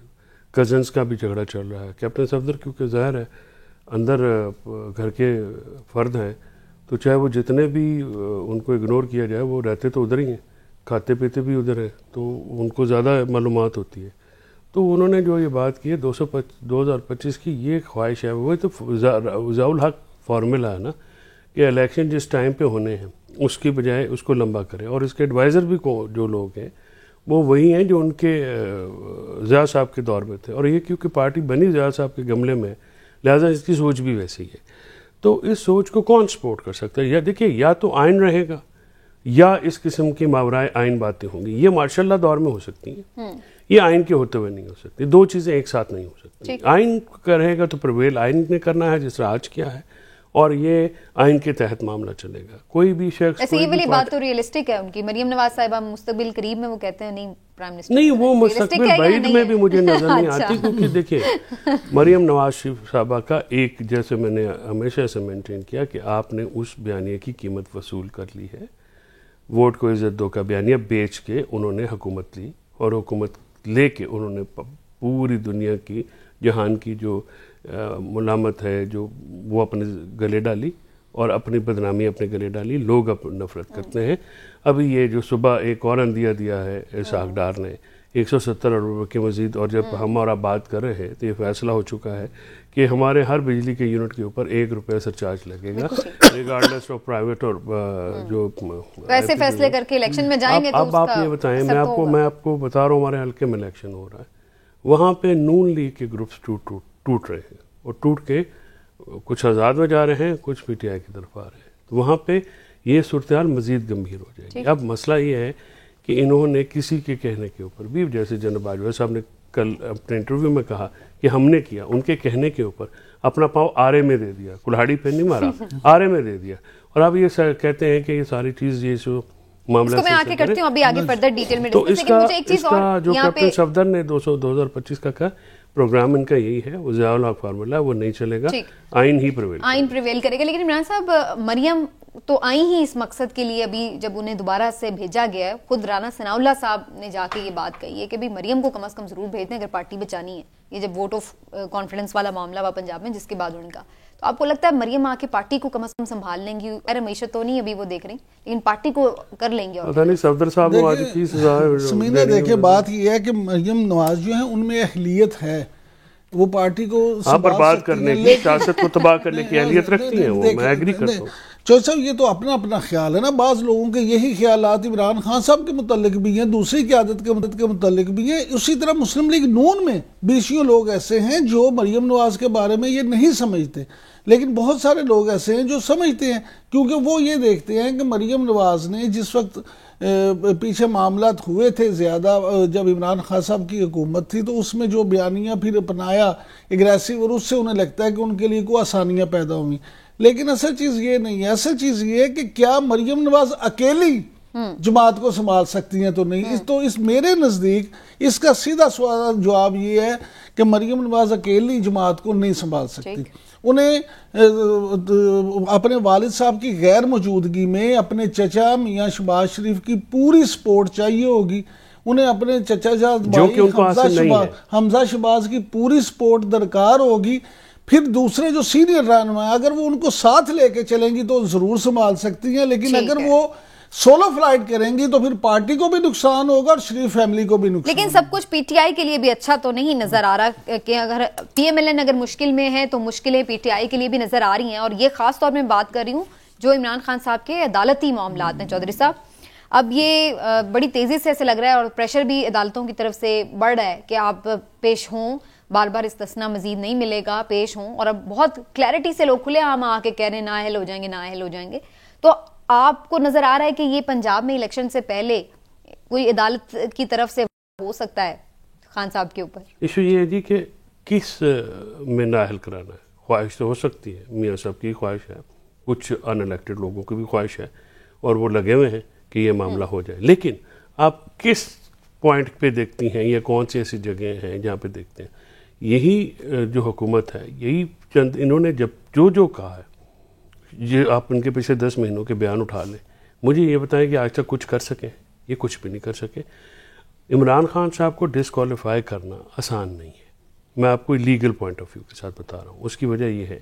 Speaker 4: کزنس کا بھی جھگڑا چل رہا ہے. کیپٹن صفدر کیونکہ ظاہر ہے اندر گھر کے فرد ہیں تو چاہے وہ جتنے بھی ان کو اگنور کیا جائے وہ رہتے تو ادھر ہی ہیں، کھاتے پیتے بھی ادھر ہیں، تو ان کو زیادہ معلومات ہوتی ہے. تو انہوں نے جو یہ بات کی ہے 2025 کی، یہ خواہش ہے. وہ تو ضیاء الحق فارمولا ہے نا کہ الیکشن جس ٹائم پہ ہونے ہیں اس کی بجائے اس کو لمبا کرے. اور اس کے ایڈوائزر بھی جو لوگ ہیں وہ وہی ہیں جو ان کے ضیاء صاحب کے دور میں تھے. اور یہ کیونکہ پارٹی بنی ضیاء صاحب کے گملے میں، لہٰذا اس کی سوچ بھی ویسی ہے. تو اس سوچ کو کون سپورٹ کر سکتا ہے؟ یا دیکھیے، یا تو آئین رہے گا یا اس قسم کی ماورائے آئین باتیں ہوں گی. یہ مارشاء اللہ دور میں ہو سکتی ہیں، یہ آئین کے ہوتے ہوئے نہیں ہو سکتی. دو چیزیں ایک ساتھ نہیں ہو سکتی. آئین رہے گا تو پرویل آئین نے کرنا ہے جس طرح آج کیا ہے، اور یہ آئین کے تحت معاملہ چلے گا. کوئی بھی شخص
Speaker 1: ایسے یہ والی بات تو ریئلسٹک ہے ان کی. مریم نواز صاحبہ مستقبل قریب میں وہ کہتے ہیں نہیں پرائم منسٹر
Speaker 4: نہیں، وہ مستقبل بعید میں بھی مجھے نظر نہیں آتی. کیونکہ دیکھیے مریم نواز صاحبہ کا ایک، جیسے میں نے ہمیشہ سے مینٹین کیا کہ آپ نے اس بیانیے کی قیمت وصول کر لی ہے. ووٹ کو عزت دو کا بیانیہ بیچ کے انہوں نے حکومت لی، اور حکومت لے کے انہوں نے پوری دنیا کی، جہان کی جو ملامت ہے جو وہ اپنے گلے ڈالی، اور اپنی بدنامی اپنے گلے ڈالی. لوگ اب نفرت کرتے ہیں. ابھی یہ جو صبح ایک اور عندیہ دیا ہے اسحاق ڈار نے 170 ارب روپے کے مزید، اور جب ہم اور آپ بات کر رہے ہیں تو یہ فیصلہ ہو چکا ہے کہ ہمارے ہر بجلی کے یونٹ کے اوپر 1 روپے سرچارج لگے گا ریگارڈلیس آف پرائیویٹ. اور جو
Speaker 1: ویسے فیصلے کر کے الیکشن میں جائیں گے تو
Speaker 4: اب آپ یہ بتائیں، میں آپ کو بتا رہا ہوں ہمارے حلقے میں الیکشن ہو رہا ہے، وہاں پہ نون لیگ کے گروپس ٹوٹ رہے ہیں، اور ٹوٹ کے کچھ آزاد میں جا رہے ہیں، کچھ پی ٹی آئی کی طرف آ رہے ہیں. تو وہاں پہ یہ صورتحال مزید گمبھیر ہو جائے گی. اب مسئلہ یہ ہے کہ انہوں نے کسی کے کہنے کے اوپر بھی، جیسے جناب باجوہ صاحب نے کل اپنے انٹرویو میں کہا کہ ہم نے کیا، ان کے کہنے کے اوپر اپنا پاؤں آرے میں دے دیا، کلہاڑی پہ نہیں مارا، آرے میں دے دیا. اور اب یہ کہتے ہیں کہ یہ ساری چیز یہ جو معاملہ
Speaker 1: میں آگے کرتی ہوں، ابھی آگے فردر ڈیٹیل میں.
Speaker 4: تو اس کا جو کیپٹن صفدر نے 2025 کا کہا پروگرام ان کا یہی ہے، وہ ضیاء الحق فارمولا وہ نہیں چلے گا، آئین ہی
Speaker 1: پریویل کرے گا. لیکن عمران صاحب، مریم تو آئی ہی اس مقصد کے لیے. ابھی جب انہیں دوبارہ سے بھیجا گیا ہے، خود رانا ثناء اللہ صاحب نے جا کے یہ بات کہی ہے کہ بھی مریم کو کم از کم ضرور بھیج دیں اگر پارٹی بچانی ہے. یہ جب ووٹ آف کانفیڈنس والا معاملہ ہوا پنجاب میں، جس کے بعد ان کا، تو آپ کو لگتا ہے مریم آ کے پارٹی کو کم از کم سنبھال لیں گی؟ معیشت تو نہیں ابھی وہ دیکھ رہی، لیکن پارٹی کو کر لیں گے. اور
Speaker 4: صفدر صاحب
Speaker 3: سمینا دیکھیں، بات یہ ہے کہ مریم نواز جو ہیں ان میں اہلیت ہے، وہ پارٹی کو
Speaker 4: برباد کرنے کی، سیاست کو تباہ کرنے کی اہلیت رکھتی ہیں. وہ میں ایگری کرتا ہوں.
Speaker 3: چودھری صاحب، یہ تو اپنا اپنا خیال ہے نا. بعض لوگوں کے یہی خیالات عمران خان صاحب کے متعلق بھی ہیں، دوسری قیادت کے متعلق بھی ہیں. اسی طرح مسلم لیگ نون میں بیسیوں لوگ ایسے ہیں جو مریم نواز کے بارے میں یہ نہیں سمجھتے، لیکن بہت سارے لوگ ایسے ہیں جو سمجھتے ہیں، کیونکہ وہ یہ دیکھتے ہیں کہ مریم نواز نے جس وقت پیچھے معاملات ہوئے تھے زیادہ، جب عمران خان صاحب کی حکومت تھی، تو اس میں جو بیانیہ پھر اپنایا اگریسو، اور اس سے انہیں لگتا ہے کہ ان کے لیے کوئی آسانیاں پیدا ہوئیں. لیکن اصل چیز یہ نہیں ہے. اصل چیز یہ ہے کہ کیا مریم نواز اکیلی جماعت کو سنبھال سکتی ہیں؟ تو نہیں. تو اس میرے نزدیک اس کا سیدھا سوال جواب یہ ہے کہ مریم نواز اکیلی جماعت کو نہیں سنبھال سکتی. انہیں اپنے والد صاحب کی غیر موجودگی میں اپنے چچا میاں شہباز شریف کی پوری سپورٹ چاہیے ہوگی. انہیں اپنے چچا جاد بھائی حمزہ شہباز کی پوری سپورٹ درکار ہوگی. پھر دوسرے جو سینئر رہنما ہیں، اگر وہ ان کو ساتھ لے کے چلیں گی تو ضرور سنبھال سکتی ہیں. لیکن اگر وہ سولو فلائٹ کریں گی تو پھر پارٹی کو بھی نقصان ہوگا اور شریف فیملی کو بھی نقصان.
Speaker 1: لیکن سب کچھ پی ٹی آئی کے لیے بھی اچھا تو نہیں نظر آ رہا کہ اگر پی ایم ایل این اگر مشکل میں ہے تو مشکلیں پی ٹی آئی کے لیے بھی نظر آ رہی ہیں. اور یہ خاص طور میں بات کر رہی ہوں جو عمران خان صاحب کے عدالتی معاملات ہیں. چودھری صاحب، اب یہ بڑی تیزی سے ایسے لگ رہا ہے اور پریشر بھی عدالتوں کی طرف سے بڑھ رہا ہے کہ آپ پیش ہوں، بار بار استثناء مزید نہیں ملے گا، پیش ہوں. اور اب بہت کلیئرٹی سے لوگ کھلے عام آ کے کہہ رہے ہیں نااہل ہو جائیں گے، نااہل ہو جائیں گے. تو آپ کو نظر آ رہا ہے کہ یہ پنجاب میں الیکشن سے پہلے کوئی عدالت کی طرف سے ہو سکتا ہے خان صاحب کے اوپر؟
Speaker 4: ایشو یہ ہے جی کہ کس میں نااہل کرانا ہے. خواہش تو ہو سکتی ہے، میاں صاحب کی خواہش ہے، کچھ ان الیکٹڈ لوگوں کی بھی خواہش ہے، اور وہ لگے ہوئے ہیں کہ یہ معاملہ ہو جائے. لیکن آپ کس پوائنٹ پہ دیکھتی ہیں یا کون سی ایسی جگہیں ہیں جہاں پہ دیکھتے ہیں؟ یہی جو حکومت ہے، یہی چند انہوں نے جب جو کہا ہے، یہ آپ ان کے پیچھے 10 مہینوں کے بیان اٹھا لیں، مجھے یہ بتائیں کہ آج تک کچھ کر سکیں؟ یہ کچھ بھی نہیں کر سکے. عمران خان صاحب کو ڈسکوالیفائی کرنا آسان نہیں ہے. میں آپ کو لیگل پوائنٹ آف ویو کے ساتھ بتا رہا ہوں. اس کی وجہ یہ ہے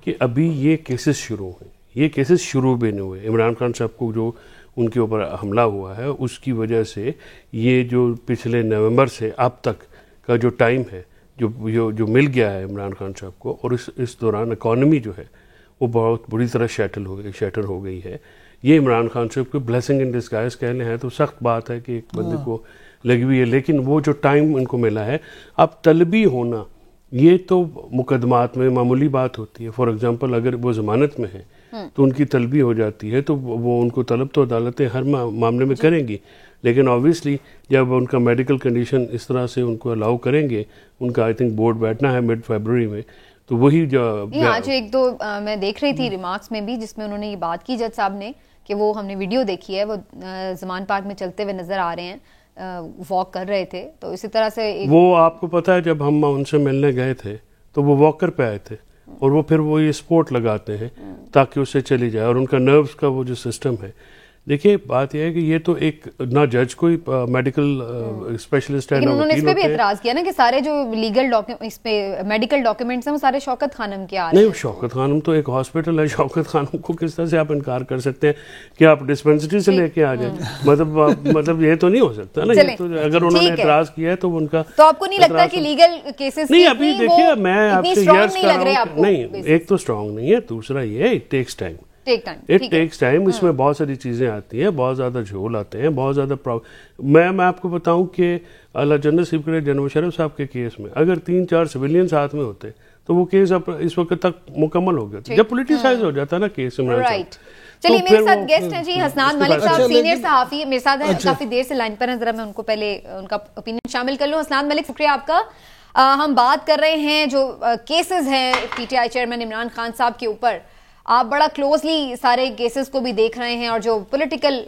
Speaker 4: کہ ابھی یہ کیسز شروع ہیں, یہ کیسز شروع بھی نہیں ہوئے. عمران خان صاحب کو جو ان کے اوپر حملہ ہوا ہے اس کی وجہ سے یہ جو پچھلے نومبر سے اب تک کا جو ٹائم ہے جو مل گیا ہے عمران خان صاحب کو, اور اس دوران اکانومی جو ہے وہ بہت بری طرح شیٹر ہو گئی ہے. یہ عمران خان صاحب کو بلیسنگ ان ڈسگائز کہنے ہیں تو سخت بات ہے کہ ایک بندے کو لگی ہوئی ہے, لیکن وہ جو ٹائم ان کو ملا ہے, اب طلبی ہونا یہ تو مقدمات میں معمولی بات ہوتی ہے. فار ایگزامپل اگر وہ ضمانت میں ہیں تو ان کی طلبی ہو جاتی ہے تو وہ ان کو طلب تو عدالتیں ہر معاملے میں کریں گی, لیکن آبویسلی جب ان کا میڈیکل کنڈیشن اس طرح سے ان کو الاؤ کریں گے, ان کا آئی تھنک بورڈ بیٹھنا ہے مڈ فیبروری میں, تو وہی جو
Speaker 1: آج ایک دو میں دیکھ رہی تھی ریمارکس میں بھی جس میں انہوں نے یہ بات کی جج صاحب نے کہ وہ ہم نے ویڈیو دیکھی ہے, وہ زمان پارک میں چلتے ہوئے نظر آ رہے ہیں, واک کر رہے تھے. تو اسی طرح سے
Speaker 4: وہ آپ کو پتا ہے جب ہم ان سے ملنے گئے تھے تو وہ واکر پہ آئے تھے, اور وہ پھر وہ یہ سپورٹ لگاتے ہیں تاکہ اس سے چلی جائے, اور ان کا نروز کا وہ جو سسٹم ہے. دیکھیے بات یہ ہے کہ یہ تو ایک نہ جج کوئی میڈیکل اسپیشلسٹ ہے,
Speaker 1: لیکن انہوں نے اس پہ بھی اعتراض کیا نا کہ سارے جو لیگل اس پہ میڈیکل ڈاکیومنٹس ہیں وہ سارے شوکت خانم کے آ رہے ہیں.
Speaker 4: نہیں, شوکت خانم تو ایک ہاسپٹل ہے, شوکت خانم کو کس طرح سے آپ انکار کر سکتے ہیں کہ آپ ڈسپینسری سے لے کے آ جائیں؟ مطلب یہ تو نہیں ہو سکتا نا. اگر انہوں نے اعتراض کیا ہے تو ان کا,
Speaker 1: تو آپ کو نہیں لگتا کہ لیگل کیسز
Speaker 4: نہیں, ابھی دیکھیے میں آپ سے یس کر رہا ہوں, نہیں ایک تو اسٹرانگ نہیں ہے, دوسرا یہ ہے it takes time. It takes time. اس میں بہت ساری چیزیں آتی ہیں, بہت زیادہ جھول آتے ہیں, بہت زیادہ میں آپ کو بتاؤں کہ اللہ جنرل سیکرٹری جنرل مشرف صاحب کے کیس میں اگر 3-4 سویلین ساتھ میں ہوتے تو وہ کیس اس وقت تک مکمل ہو گیا. جب پولیٹیسائز ہو جاتا ہے نا کیس عمران صاحب.
Speaker 1: چلیے میرے ساتھ گیسٹ ہیں جی حسنان ملک صاحب, سینئر صحافی میرے ساتھ ہیں, کافی دیر سے لائن پر ہیں, ذرا میں ان کو پہلے ان کا اوپینین شامل کر لوں. حسنان ملک شکریہ آپ کا. ہم بات کر رہے ہیں جو کیسز ہیں P T I chairman Imran Khan صاحب کے اوپر, آپ بڑا کلوزلی سارے کیسز کو بھی دیکھ رہے ہیں, اور جو پولیٹیکل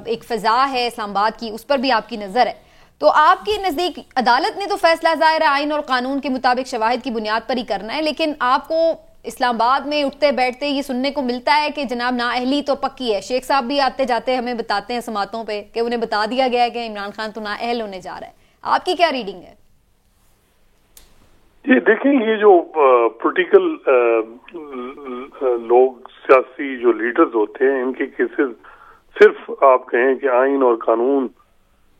Speaker 1: ایک فضا ہے اسلام آباد کی اس پر بھی آپ کی نظر ہے. تو آپ کے نزدیک عدالت نے تو فیصلہ ظاہر آئین اور قانون کے مطابق شواہد کی بنیاد پر ہی کرنا ہے, لیکن آپ کو اسلام آباد میں اٹھتے بیٹھتے یہ سننے کو ملتا ہے کہ جناب نااہلی تو پکی ہے. شیخ صاحب بھی آتے جاتے ہمیں بتاتے ہیں سماعتوں پہ کہ انہیں بتا دیا گیا ہے کہ عمران خان تو نااہل ہونے جا رہا ہے. آپ کی کیا ریڈنگ ہے؟
Speaker 6: یہ دیکھیں, یہ جو پولیٹیکل لوگ, سیاسی جو لیڈرز ہوتے ہیں, ان کے کیسز صرف آپ کہیں کہ آئین اور قانون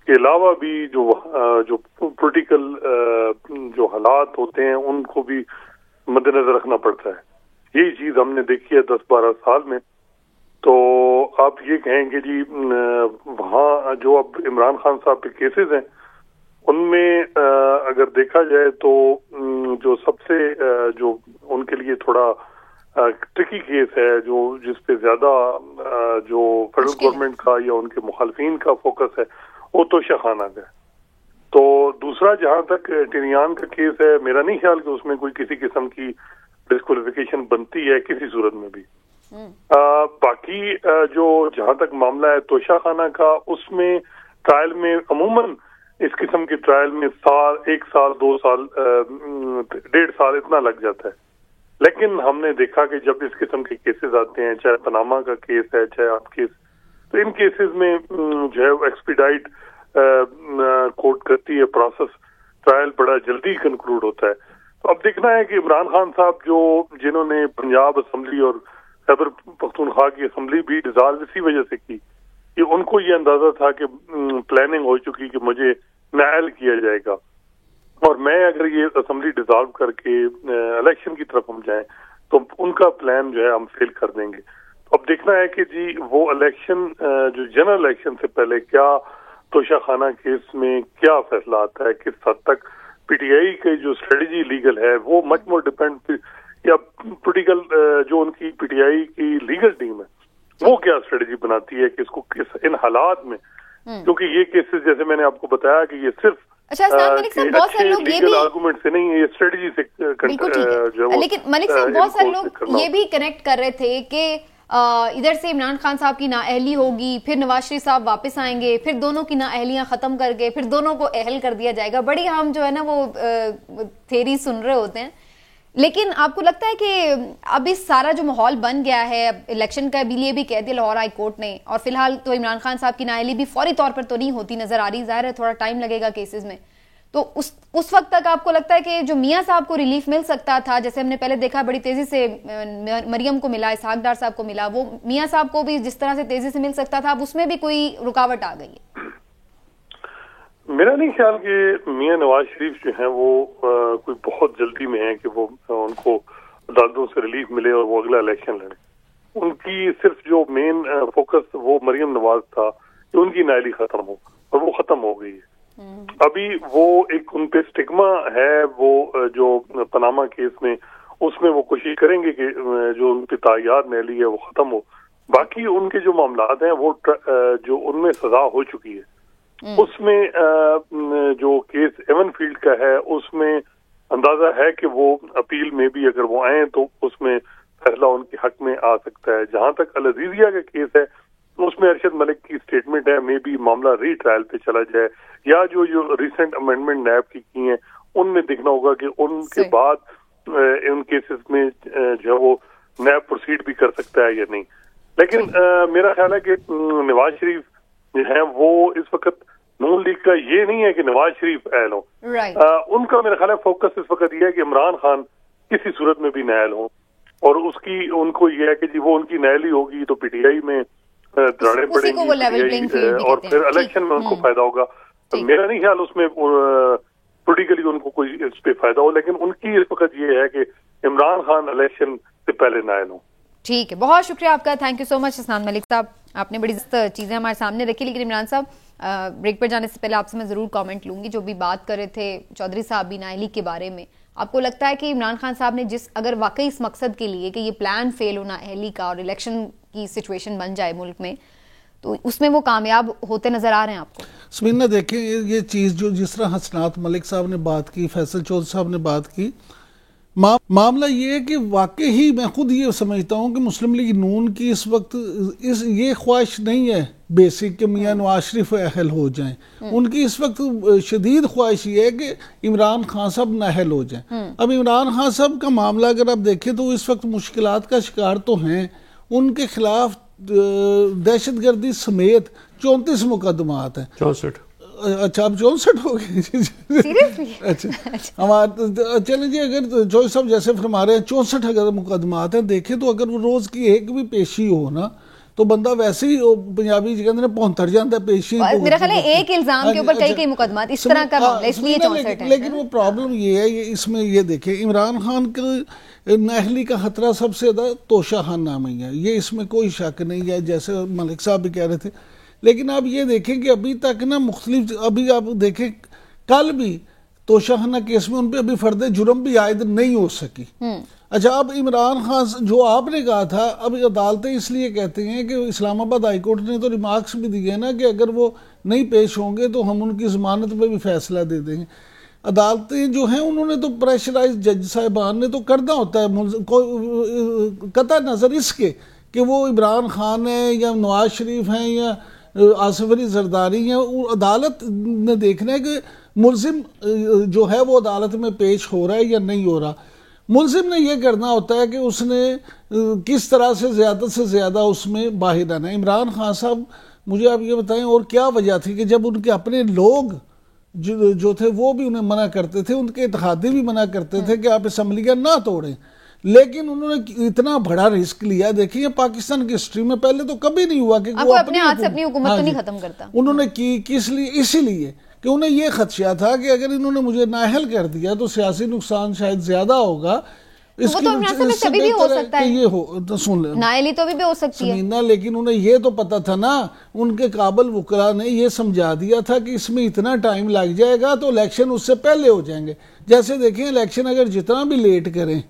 Speaker 6: کے علاوہ بھی جو پولیٹیکل جو حالات ہوتے ہیں ان کو بھی مد نظر رکھنا پڑتا ہے. یہی چیز ہم نے دیکھی ہے 10-12 سال میں. تو آپ یہ کہیں کہ جی وہاں جو اب عمران خان صاحب کے کیسز ہیں ان میں اگر دیکھا جائے تو جو سب سے جو ان کے لیے تھوڑا ٹرکی کیس ہے, جو جس پہ زیادہ جو فیڈرل گورنمنٹ کا یا ان کے مخالفین کا فوکس ہے وہ توشہ خانہ کا ہے. تو دوسرا جہاں تک ٹینیان کا کیس ہے, میرا نہیں خیال کہ اس میں کوئی کسی قسم کی ڈسکوالیفیکیشن بنتی ہے کسی صورت میں بھی. باقی جو جہاں تک معاملہ ہے توشہ خانہ کا, اس میں ٹرائل میں عموماً اس قسم کے ٹرائل میں 1 سال 2 سال 1.5 سال اتنا لگ جاتا ہے. لیکن ہم نے دیکھا کہ جب اس قسم کے کیسز آتے ہیں, چاہے پاناما کا کیس ہے چاہے آپ کیس, تو ان کیسز میں جو ہے ایکسپیڈائٹ کورٹ کرتی ہے پروسیس, ٹرائل بڑا جلدی کنکلوڈ ہوتا ہے. تو اب دیکھنا ہے کہ عمران خان صاحب جنہوں نے پنجاب اسمبلی اور خیبر پختونخوا کی اسمبلی بھی ڈیزالو اسی وجہ سے کی کہ ان کو یہ اندازہ تھا کہ پلاننگ ہو چکی کہ مجھے نااہل کیا جائے گا, اور میں اگر یہ اسمبلی ڈیزالو کر کے الیکشن کی طرف ہم جائیں تو ان کا پلان جو ہے ہم فیل کر دیں گے. اب دیکھنا ہے کہ جی وہ الیکشن جو جنرل الیکشن سے پہلے کیا توشہ خانہ کیس میں کیا فیصلہ آتا ہے, کس حد تک پی ٹی آئی کی جو اسٹریٹجی لیگل ہے وہ مچ مور ڈیپینڈ, یا پولیٹیکل جو ان کی پی ٹی آئی کی لیگل ٹیم ہے وہ کیا اسٹریٹجی بناتی ہے کہ اس کو کس ان حالات میں, کیونکہ یہ کیسز جیسے میں نے آپ کو بتایا کہ یہ صرف
Speaker 1: بہت سارے لوگ یہ بھی
Speaker 6: آرگومنٹ سے نہیں, یہ اسٹریٹجی سے,
Speaker 1: لیکن ملک صاحب بہت سارے لوگ یہ بھی کنیکٹ کر رہے تھے کہ ادھر سے عمران خان صاحب کی نااہلی ہوگی, پھر نواز شریف صاحب واپس آئیں گے, پھر دونوں کی نااہلیاں ختم کر کے پھر دونوں کو اہل کر دیا جائے گا. بڑی ہم جو ہے نا وہ تھیری سن رہے ہوتے ہیں, لیکن آپ کو لگتا ہے کہ اب اس سارا جو ماحول بن گیا ہے، الیکشن کا بھی لیے بھی کہہ دیا لاہور ہائی کورٹ نے، اور فی الحال تو عمران خان صاحب کی نااہلی بھی فوری طور پر تو نہیں ہوتی نظر آ رہی، ظاہر ہے تھوڑا ٹائم لگے گا کیسز میں، تو اس وقت تک آپ کو لگتا ہے کہ جو میاں صاحب کو ریلیف مل سکتا تھا، جیسے ہم نے پہلے دیکھا بڑی تیزی سے مریم کو ملا، اسحاق ڈار صاحب کو ملا، وہ میاں صاحب کو بھی جس طرح سے تیزی سے مل سکتا تھا، اب اس میں بھی کوئی رکاوٹ آ گئی ہے؟
Speaker 6: میرا نہیں خیال کہ میاں نواز شریف جو ہیں وہ کوئی بہت جلدی میں ہیں کہ وہ ان کو عدالتوں سے ریلیف ملے اور وہ اگلا الیکشن لڑے. ان کی صرف جو مین فوکس وہ مریم نواز تھا کہ ان کی نااہلی ختم ہو، اور وہ ختم ہو گئی ہے. ابھی وہ ایک ان پہ سٹگما ہے، وہ جو پاناما کیس میں اس میں وہ کوشش کریں گے کہ جو ان پہ تاحیات نااہلی ہے وہ ختم ہو. باقی ان کے جو معاملات ہیں وہ جو ان میں سزا ہو چکی ہے، اس میں جو کیس ایون فیلڈ کا ہے اس میں اندازہ ہے کہ وہ اپیل میں بھی اگر وہ آئیں تو اس میں فیصلہ ان کے حق میں آ سکتا ہے. جہاں تک العزیزیہ کا کیس ہے اس میں ارشد ملک کی سٹیٹمنٹ ہے مے بی معاملہ ری ٹرائل پہ چلا جائے، یا جو ریسنٹ امینڈمنٹ نیب کی ہیں ان میں دیکھنا ہوگا کہ ان کے بعد ان کیسز میں جو ہے وہ نیب پروسیڈ بھی کر سکتا ہے یا نہیں. لیکن میرا خیال ہے کہ نواز شریف جو ہیں وہ اس وقت نون لیگ کا یہ نہیں ہے کہ نواز شریف اہل ہوں، ان کا میرا خیال ہے فوکس اس وقت یہ ہے کہ عمران خان کسی صورت میں بھی نااہل ہوں، اور اس کی ان کو یہ ہے کہ جی وہ ان کی نااہلی ہوگی تو پی ٹی آئی میں دراڑیں پڑیں گی اور پھر الیکشن میں ان کو فائدہ ہوگا. میرا نہیں خیال اس میں پولیٹیکلی ان کو کوئی اس پہ فائدہ ہو، لیکن ان کی اس وقت یہ ہے کہ عمران خان الیکشن سے پہلے نااہل ہوں.
Speaker 1: ٹھیک ہے، بہت شکریہ آپ کا، تھینک یو سو مچ حسنان ملک صاحب، آپ نے بڑی چیزیں ہمارے سامنے رکھی. لیکن عمران صاحب بریک پر جانے سے پہلے آپ سے میں ضرور کامنٹ لوں گی، جو بھی بات کر رہے تھے چودھری صاحب بھی نااہلی کے بارے میں، آپ کو لگتا ہے کہ عمران خان صاحب نے اگر واقعی اس مقصد کے لیے کہ یہ پلان فیل ہونا اہلی کا اور الیکشن کی سچویشن بن جائے ملک میں، تو اس میں وہ کامیاب ہوتے نظر آ رہے ہیں آپ کو؟
Speaker 3: سمینہ دیکھیں یہ چیز جو جس طرح حسنات ملک صاحب نے بات کی، فیصل چودھری صاحب نے بات کی، معاملہ یہ ہے کہ واقعی میں خود یہ سمجھتا ہوں کہ مسلم لیگ نون کی اس وقت یہ خواہش نہیں ہے بیسک کہ میاں نواز شریف اہل ہو جائیں. ان کی اس وقت شدید خواہش یہ ہے کہ عمران خان صاحب نااہل ہو جائیں. اب عمران خان صاحب کا معاملہ اگر آپ دیکھیں تو اس وقت مشکلات کا شکار تو ہیں، ان کے خلاف دہشت گردی سمیت 34 مقدمات ہیں. 64. اچھا اب 64 ہو گئے. اچھا چلیں جی، اگر چوہدری صاحب جیسے فرما رہے ہیں 64 اگر مقدمات ہیں، دیکھیں تو اگر وہ روز کی ایک بھی پیشی ہو نا تو بندہ ویسے ہی پنجابی جی کہتے ہیں پہنچ جاتا ہے پیشی.
Speaker 1: میرا خیال ہے ایک الزام کے اوپر کئی مقدمات اس طرح کا معاملہ، اس لیے 64 ہے.
Speaker 3: لیکن وہ پرابلم یہ ہے، اس میں یہ دیکھیں عمران خان کے نااہلی کا خطرہ سب سے زیادہ توشہ خان نامی ہے، یہ اس میں کوئی شک نہیں ہے، جیسے ملک صاحب بھی کہہ رہے تھے. لیکن آپ یہ دیکھیں کہ ابھی تک نا مختلف، ابھی آپ دیکھیں کل بھی توشہ خانہ کیس میں ان پہ ابھی فرد جرم بھی عائد نہیں ہو سکی. اچھا اب عمران خان جو آپ نے کہا تھا، اب عدالتیں اس لیے کہتے ہیں کہ اسلام آباد ہائی کورٹ نے تو ریمارکس بھی دیے نا کہ اگر وہ نہیں پیش ہوں گے تو ہم ان کی ضمانت پہ بھی فیصلہ دے دیں گے. عدالتیں جو ہیں انہوں نے تو پریشرائز جج صاحبان نے تو کرنا ہوتا ہے قطع نظر اس کے کہ وہ عمران خان ہیں یا نواز شریف ہیں یا آصف علی زرداری ہیں، عدالت نے دیکھنا ہے کہ ملزم جو ہے وہ عدالت میں پیش ہو رہا ہے یا نہیں ہو رہا. ملزم نے یہ کرنا ہوتا ہے کہ اس نے کس طرح سے زیادہ اس میں باہر آنا ہے. عمران خان صاحب مجھے آپ یہ بتائیں اور کیا وجہ تھی کہ جب ان کے اپنے لوگ جو تھے وہ بھی انہیں منع کرتے تھے، ان کے اتحادی بھی منع کرتے تھے کہ آپ اسمبلیاں نہ توڑیں، لیکن انہوں نے اتنا بڑا رسک لیا. دیکھیے پاکستان کی ہسٹری میں پہلے تو کبھی نہیں ہوا کہ وہ
Speaker 1: اپنے ہاتھ سے اپنی حکومت تو نہیں ختم کرتا. انہوں
Speaker 3: نے کی کس لیے؟ اسی لیے کہ انہیں یہ خدشہ تھا کہ اگر انہوں نے مجھے نااہل کر دیا تو سیاسی نقصان شاید زیادہ ہوگا.
Speaker 1: اس کی کبھی بھی ہو سکتا ہے،
Speaker 3: یہ ہو سن لیں
Speaker 1: نااہلی تو بھی ہو سکتی ہے.
Speaker 3: لیکن انہیں یہ تو پتا تھا نا، ان کے قابل وکلاء نے یہ سمجھا دیا تھا کہ اس میں اتنا ٹائم لگ جائے گا تو الیکشن اس سے پہلے ہو جائیں گے. جیسے دیکھیں الیکشن اگر جتنا بھی لیٹ کریں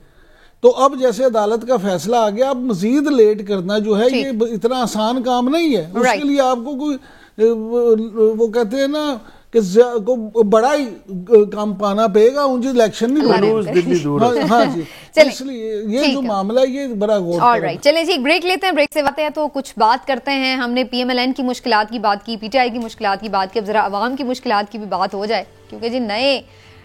Speaker 3: تو اب جیسے عدالت کا فیصلہ آ گیا، اب مزید لیٹ کرنا جو ہے یہ اتنا آسان کام نہیں ہے. اس کے لیے آپ کو کوئی وہ کہتے ہیں نا کہ بڑا ہی کام پانا پڑے گا، ان الیکشن نہیں. ہاں جی، اس لیے یہ جو معاملہ ہے یہ بڑا غور.
Speaker 1: چلیں جی ایک بریک لیتے ہیں، بریک سے آتے ہیں تو کچھ بات کرتے ہیں. ہم نے پی ایم ایل این کی مشکلات کی بات کی، پی ٹی آئی کی مشکلات کی بات کی، اب ذرا عوام کی مشکلات کی بھی بات ہو جائے، کیونکہ جی نئے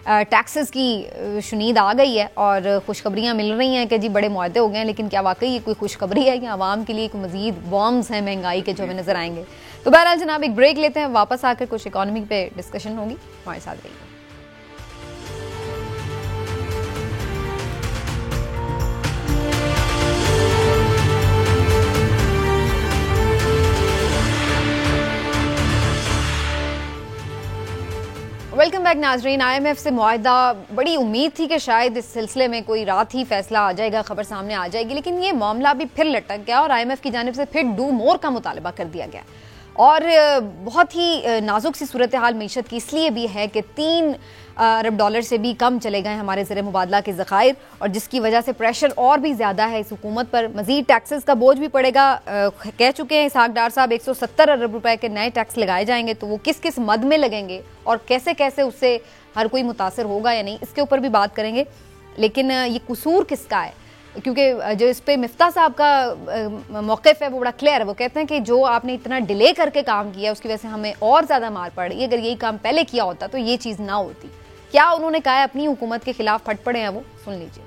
Speaker 1: टैक्सेस की शुनीद आ गई है और खुशखबरियाँ मिल रही हैं कि जी बड़े मुआहदे हो गए हैं, लेकिन क्या वाकई ये कोई खुशखबरी है कि आवाम के लिए कोई मज़ीद बॉम्ब्स हैं महंगाई के जो हमें नज़र आएंगे? तो बहरहाल जनाब एक ब्रेक लेते हैं, वापस आकर कुछ इकॉनमी पे डिस्कशन होगी, हमारे साथ रहिए। वेलकम बैक नाजरीन। IMF से मुआहदा, बड़ी उम्मीद थी कि शायद इस सिलसिले में कोई रात ही फैसला आ जाएगा, खबर सामने आ जाएगी, लेकिन ये मामला भी फिर लटक गया और IMF की जानिब से फिर डू मोर का मुतालबा कर दिया गया। और बहुत ही नाजुक सी सूरत हाल मीशत की इसलिए भी है कि 3 अरब डॉलर से भी कम चले गए हमारे ज़र मुबादला के ज़खायर, और जिसकी वजह से प्रेशर और भी ज़्यादा है इस हुकूमत पर। मज़ीद टैक्सेस का बोझ भी पड़ेगा। कह चुके हैं इसहाक डार साहब 170 अरब रुपए के नए टैक्स लगाए जाएंगे, तो वो किस किस मद में लगेंगे और कैसे कैसे उससे हर कोई मुतासर होगा या नहीं, इसके ऊपर भी बात करेंगे। लेकिन ये कसूर किसका है, क्योंकि जो इस पे मिफ्ता साहब का मौक़िफ़ है वो बड़ा क्लियर है। वो कहते हैं कि जो आपने इतना डिले करके काम किया उसकी वजह से हमें और ज़्यादा मार पड़ रही है, अगर यही काम पहले किया होता तो ये चीज़ ना होती। क्या उन्होंने कहा है, अपनी हुकूमत के खिलाफ फट पड़े हैं, वो सुन लीजिए।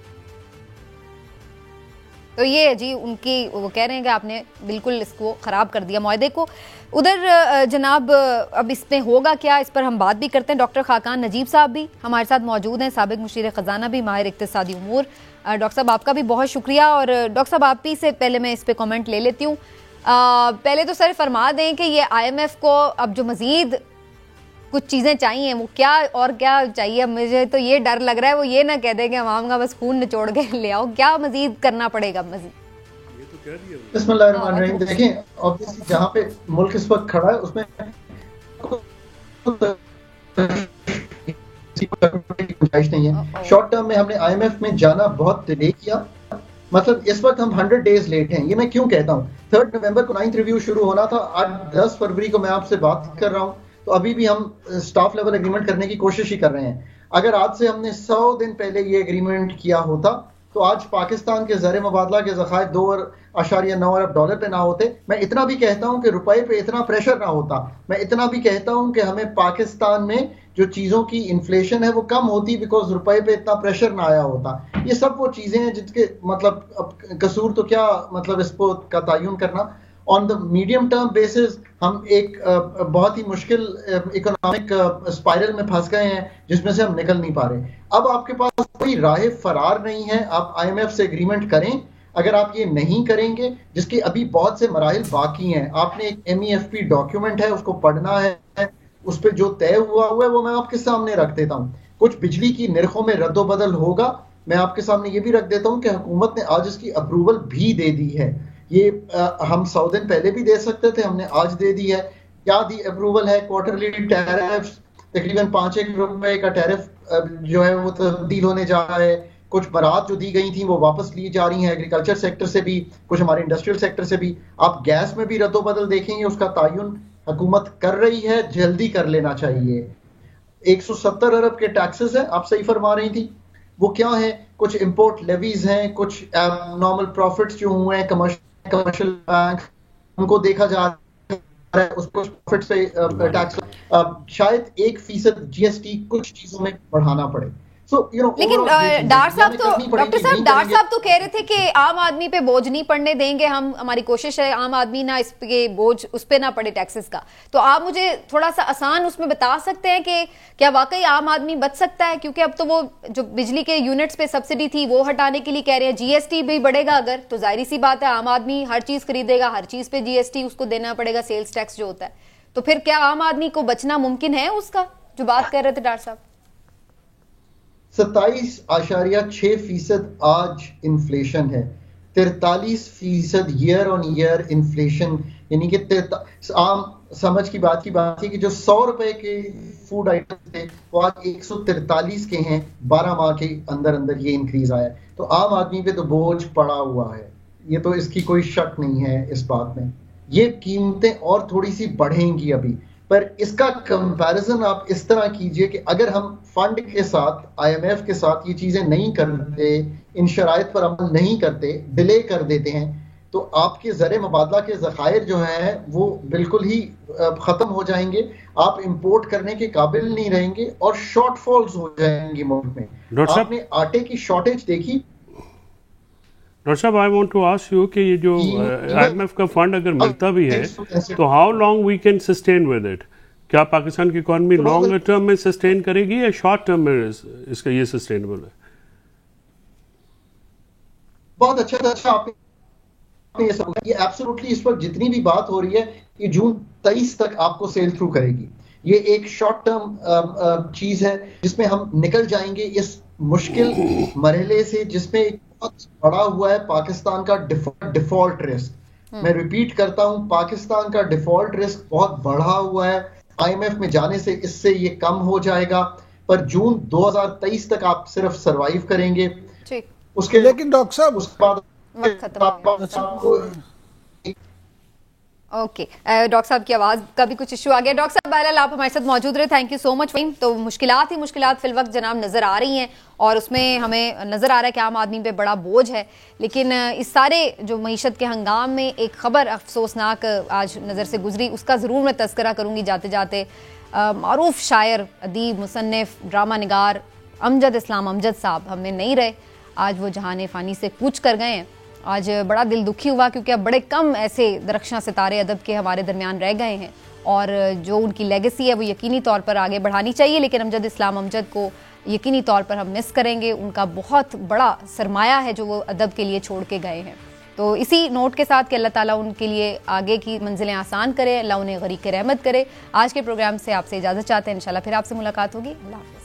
Speaker 1: तो ये है जी उनकी, वो कह रहे हैं कि आपने बिल्कुल इसको ख़राब कर दिया माहदे को। उधर जनाब अब इसमें होगा क्या, इस पर हम बात भी करते हैं। डॉक्टर खाकान नजीब साहब भी हमारे साथ मौजूद हैं, साबिक मुशीर ख़जाना भी, माहिर इक़्तिसादी उमूर। डॉक्टर साहब आपका भी बहुत शुक्रिया। और डॉक्टर साहब आप ही से पहले मैं इस पर कमेंट ले लेती हूँ। पहले तो सर फरमा दें कि ये IMF को अब जो मज़ीद कुछ चीज़ें चाहिए वो क्या और क्या चाहिए? मुझे तो ये डर लग रहा है वो ये ना कह दें कि अवाम का बस खून निचोड़ के ले आओ, क्या मज़ीद करना पड़ेगा? मज़ीद
Speaker 7: बिस्मिल्लाहिर्रहमानिर्रहीम। देखें, ऑब्वियसली जहाँ पे मुल्क इस वक्त खड़ा है उसमें गुंजाइश नहीं है। शॉर्ट टर्म में हमने IMF में जाना बहुत डिले किया, मतलब इस वक्त हम 100 डेज लेट हैं। ये मैं क्यों कहता हूँ? 3 नवंबर को 9th रिव्यू शुरू होना था, आज 10 फरवरी को मैं आपसे बात कर रहा हूँ, तो अभी भी हम स्टाफ लेवल एग्रीमेंट करने की कोशिश ही कर रहे हैं। अगर आज से हमने 100 दिन पहले ये एग्रीमेंट किया होता तो आज पाकिस्तान के ज़र मुबादला के ज़खायर 2.9 अरब डॉलर पे ना होते। मैं इतना भी कहता हूं कि रुपए पे इतना प्रेशर ना होता। मैं इतना भी कहता हूं कि हमें पाकिस्तान में जो चीज़ों की इन्फ्लेशन है वो कम होती, बिकॉज रुपए पे इतना प्रेशर ना आया होता। ये सब वो चीज़ें हैं जिसके मतलब अब कसूर तो क्या, मतलब इसको का तयन करना। On the medium term basis हम एक बहुत ही मुश्किल इकोनॉमिक स्पाइरल में फंस गए हैं जिसमें से हम निकल नहीं पा रहे। अब आपके पास कोई राह फरार नहीं है, आप IMF से एग्रीमेंट करें। अगर आप ये नहीं करेंगे, जिसके अभी बहुत से मराहिल बाकी हैं, आपने एक MEFP डॉक्यूमेंट है उसको पढ़ना है, उस पर जो तय हुआ है वो मैं आपके सामने रख देता हूँ। कुछ बिजली की निर्खों में रद्दोबदल होगा, मैं आपके सामने ये भी रख देता हूँ कि हुकूमत ने आज इसकी अप्रूवल भी दे दी है। ये हम 100 दिन पहले भी दे सकते थे, हमने आज दे दी है। क्या दी अप्रूवल है? क्वार्टरली टैरिफ, तकरीबन 5 रुपए का टैरिफ जो है वो तब्दील होने जा रहा है। कुछ बरात जो दी गई थी वो वापस ली जा रही हैं, एग्रीकल्चर सेक्टर से भी, कुछ हमारे इंडस्ट्रियल सेक्टर से भी। आप गैस में भी रद्दोबदल देखेंगे, उसका तयन हुकूमत कर रही है, जल्दी कर लेना चाहिए। 170 अरब के टैक्सेस हैं, आप सही फरमा रही थी, वो क्या है? कुछ इंपोर्ट लेवीज हैं, कुछ नॉर्मल प्रॉफिट्स जो हुए हैं कमर्शियल बैंक, उनको देखा जा रहा है, उसको प्रॉफिट से टैक्स शायद 1% GST कुछ चीजों में बढ़ाना पड़े।
Speaker 1: लेकिन डार साहब तो डॉक्टर साहब डार साहब तो कह रहे थे कि आम आदमी पे बोझ नहीं पड़ने देंगे हम, हमारी कोशिश है आम आदमी ना इस पे बोझ उस पे ना पड़े टैक्सेस का। तो आप मुझे थोड़ा सा आसान उसमें बता सकते हैं कि क्या वाकई आम आदमी बच सकता है? क्योंकि अब तो वो जो बिजली के यूनिट्स पे सब्सिडी थी वो हटाने के लिए कह रहे हैं। GST भी बढ़ेगा अगर, तो जाहिर सी बात है आम आदमी हर चीज खरीदेगा, हर चीज पे GST उसको देना पड़ेगा, सेल्स टैक्स जो होता है। तो फिर क्या आम आदमी को बचना मुमकिन है उसका, जो बात कर रहे थे डार साहब?
Speaker 7: 27.6% आज इन्फ्लेशन है, 43% ईयर ऑन ईयर इन्फ्लेशन, यानी कि आम समझ की बात थी कि जो 100 रुपए के फूड आइटम थे वो आज 143 के हैं। 12 माह के अंदर अंदर ये इंक्रीज आया। तो आम आदमी पे तो बोझ पड़ा हुआ है, ये तो इसकी कोई शक नहीं है इस बात में। ये कीमतें और थोड़ी सी बढ़ेंगी अभी, पर इसका कंपैरिजन आप इस तरह कीजिए कि अगर हम फंड के साथ, IMF के साथ ये चीजें नहीं करते, इन शराइत पर अमल नहीं करते, डिले कर देते हैं, تو آپ کے زر مبادلہ کے ذخائر جو ہیں وہ بالکل ہی ختم ہو جائیں گے, آپ امپورٹ کرنے کے قابل نہیں رہیں گے اور شارٹ فالز ہو جائیں گی ملک میں. آپ نے آٹے کی شارٹیج دیکھی.
Speaker 4: ڈاکٹر صاحب I want to ask you کہ یہ جو IMF کا فنڈ اگر ملتا بھی ہے تو how long we can sustain with it? کیا پاکستان کی اکانومی لانگ ٹرم میں سسٹین کرے گی یا شارٹ ٹرم میں اس کا یہ سسٹینیبل ہے؟
Speaker 7: بہت اچھا آپ یہ سب یہ ایبسولوٹلی اس وقت جتنی بھی بات ہو رہی ہے یہ جون 23 تک آپ کو سیل تھرو کرے گی. یہ ایک شارٹ ٹرم چیز ہے جس میں ہم نکل جائیں گے اس مشکل مرحلے سے جس میں بہت بڑا ہوا ہے پاکستان کا ڈیفالٹ رسک. میں ریپیٹ کرتا ہوں, پاکستان کا ڈیفالٹ رسک بہت بڑھا ہوا ہے. IMF میں جانے سے اس سے یہ کم ہو جائے گا, پر جون 2023 تک آپ صرف سروائیو کریں گے. اس کے
Speaker 3: لیکن ڈاکٹر صاحب
Speaker 7: اس کے بعد
Speaker 1: اوکے ڈاکٹر صاحب کی آواز کا بھی کچھ ایشو آ گیا. ڈاکٹر صاحب بہرحال آپ ہمارے ساتھ موجود رہے, تھینک یو سو مچ. تو مشکلات ہی مشکلات فی الوقت جناب نظر آ رہی ہیں اور اس میں ہمیں نظر آ رہا ہے کہ عام آدمی پہ بڑا بوجھ ہے. لیکن اس سارے جو معیشت کے ہنگام میں ایک خبر افسوسناک آج نظر سے گزری, اس کا ضرور میں تذکرہ کروں گی جاتے جاتے. معروف شاعر, ادیب, مصنف, ڈرامہ نگار امجد اسلام امجد صاحب ہم میں نہیں رہے, آج وہ جہان فانی سے کوچ کر گئے ہیں. آج بڑا دل دکھی ہوا کیونکہ اب بڑے کم ایسے درخشاں ستارے ادب کے ہمارے درمیان رہ گئے ہیں اور جو ان کی لیگیسی ہے وہ یقینی طور پر آگے بڑھانی چاہیے. لیکن امجد اسلام امجد کو یقینی طور پر ہم مس کریں گے. ان کا بہت بڑا سرمایہ ہے جو وہ ادب کے لیے چھوڑ کے گئے ہیں. تو اسی نوٹ کے ساتھ کہ اللہ تعالیٰ ان کے لیے آگے کی منزلیں آسان کرے, اللہ انہیں غریق رحمت کرے. آج کے پروگرام سے آپ سے اجازت چاہتے ہیں, انشاءاللہ پھر آپ سے ملاقات ہوگی. اللہ حافظ.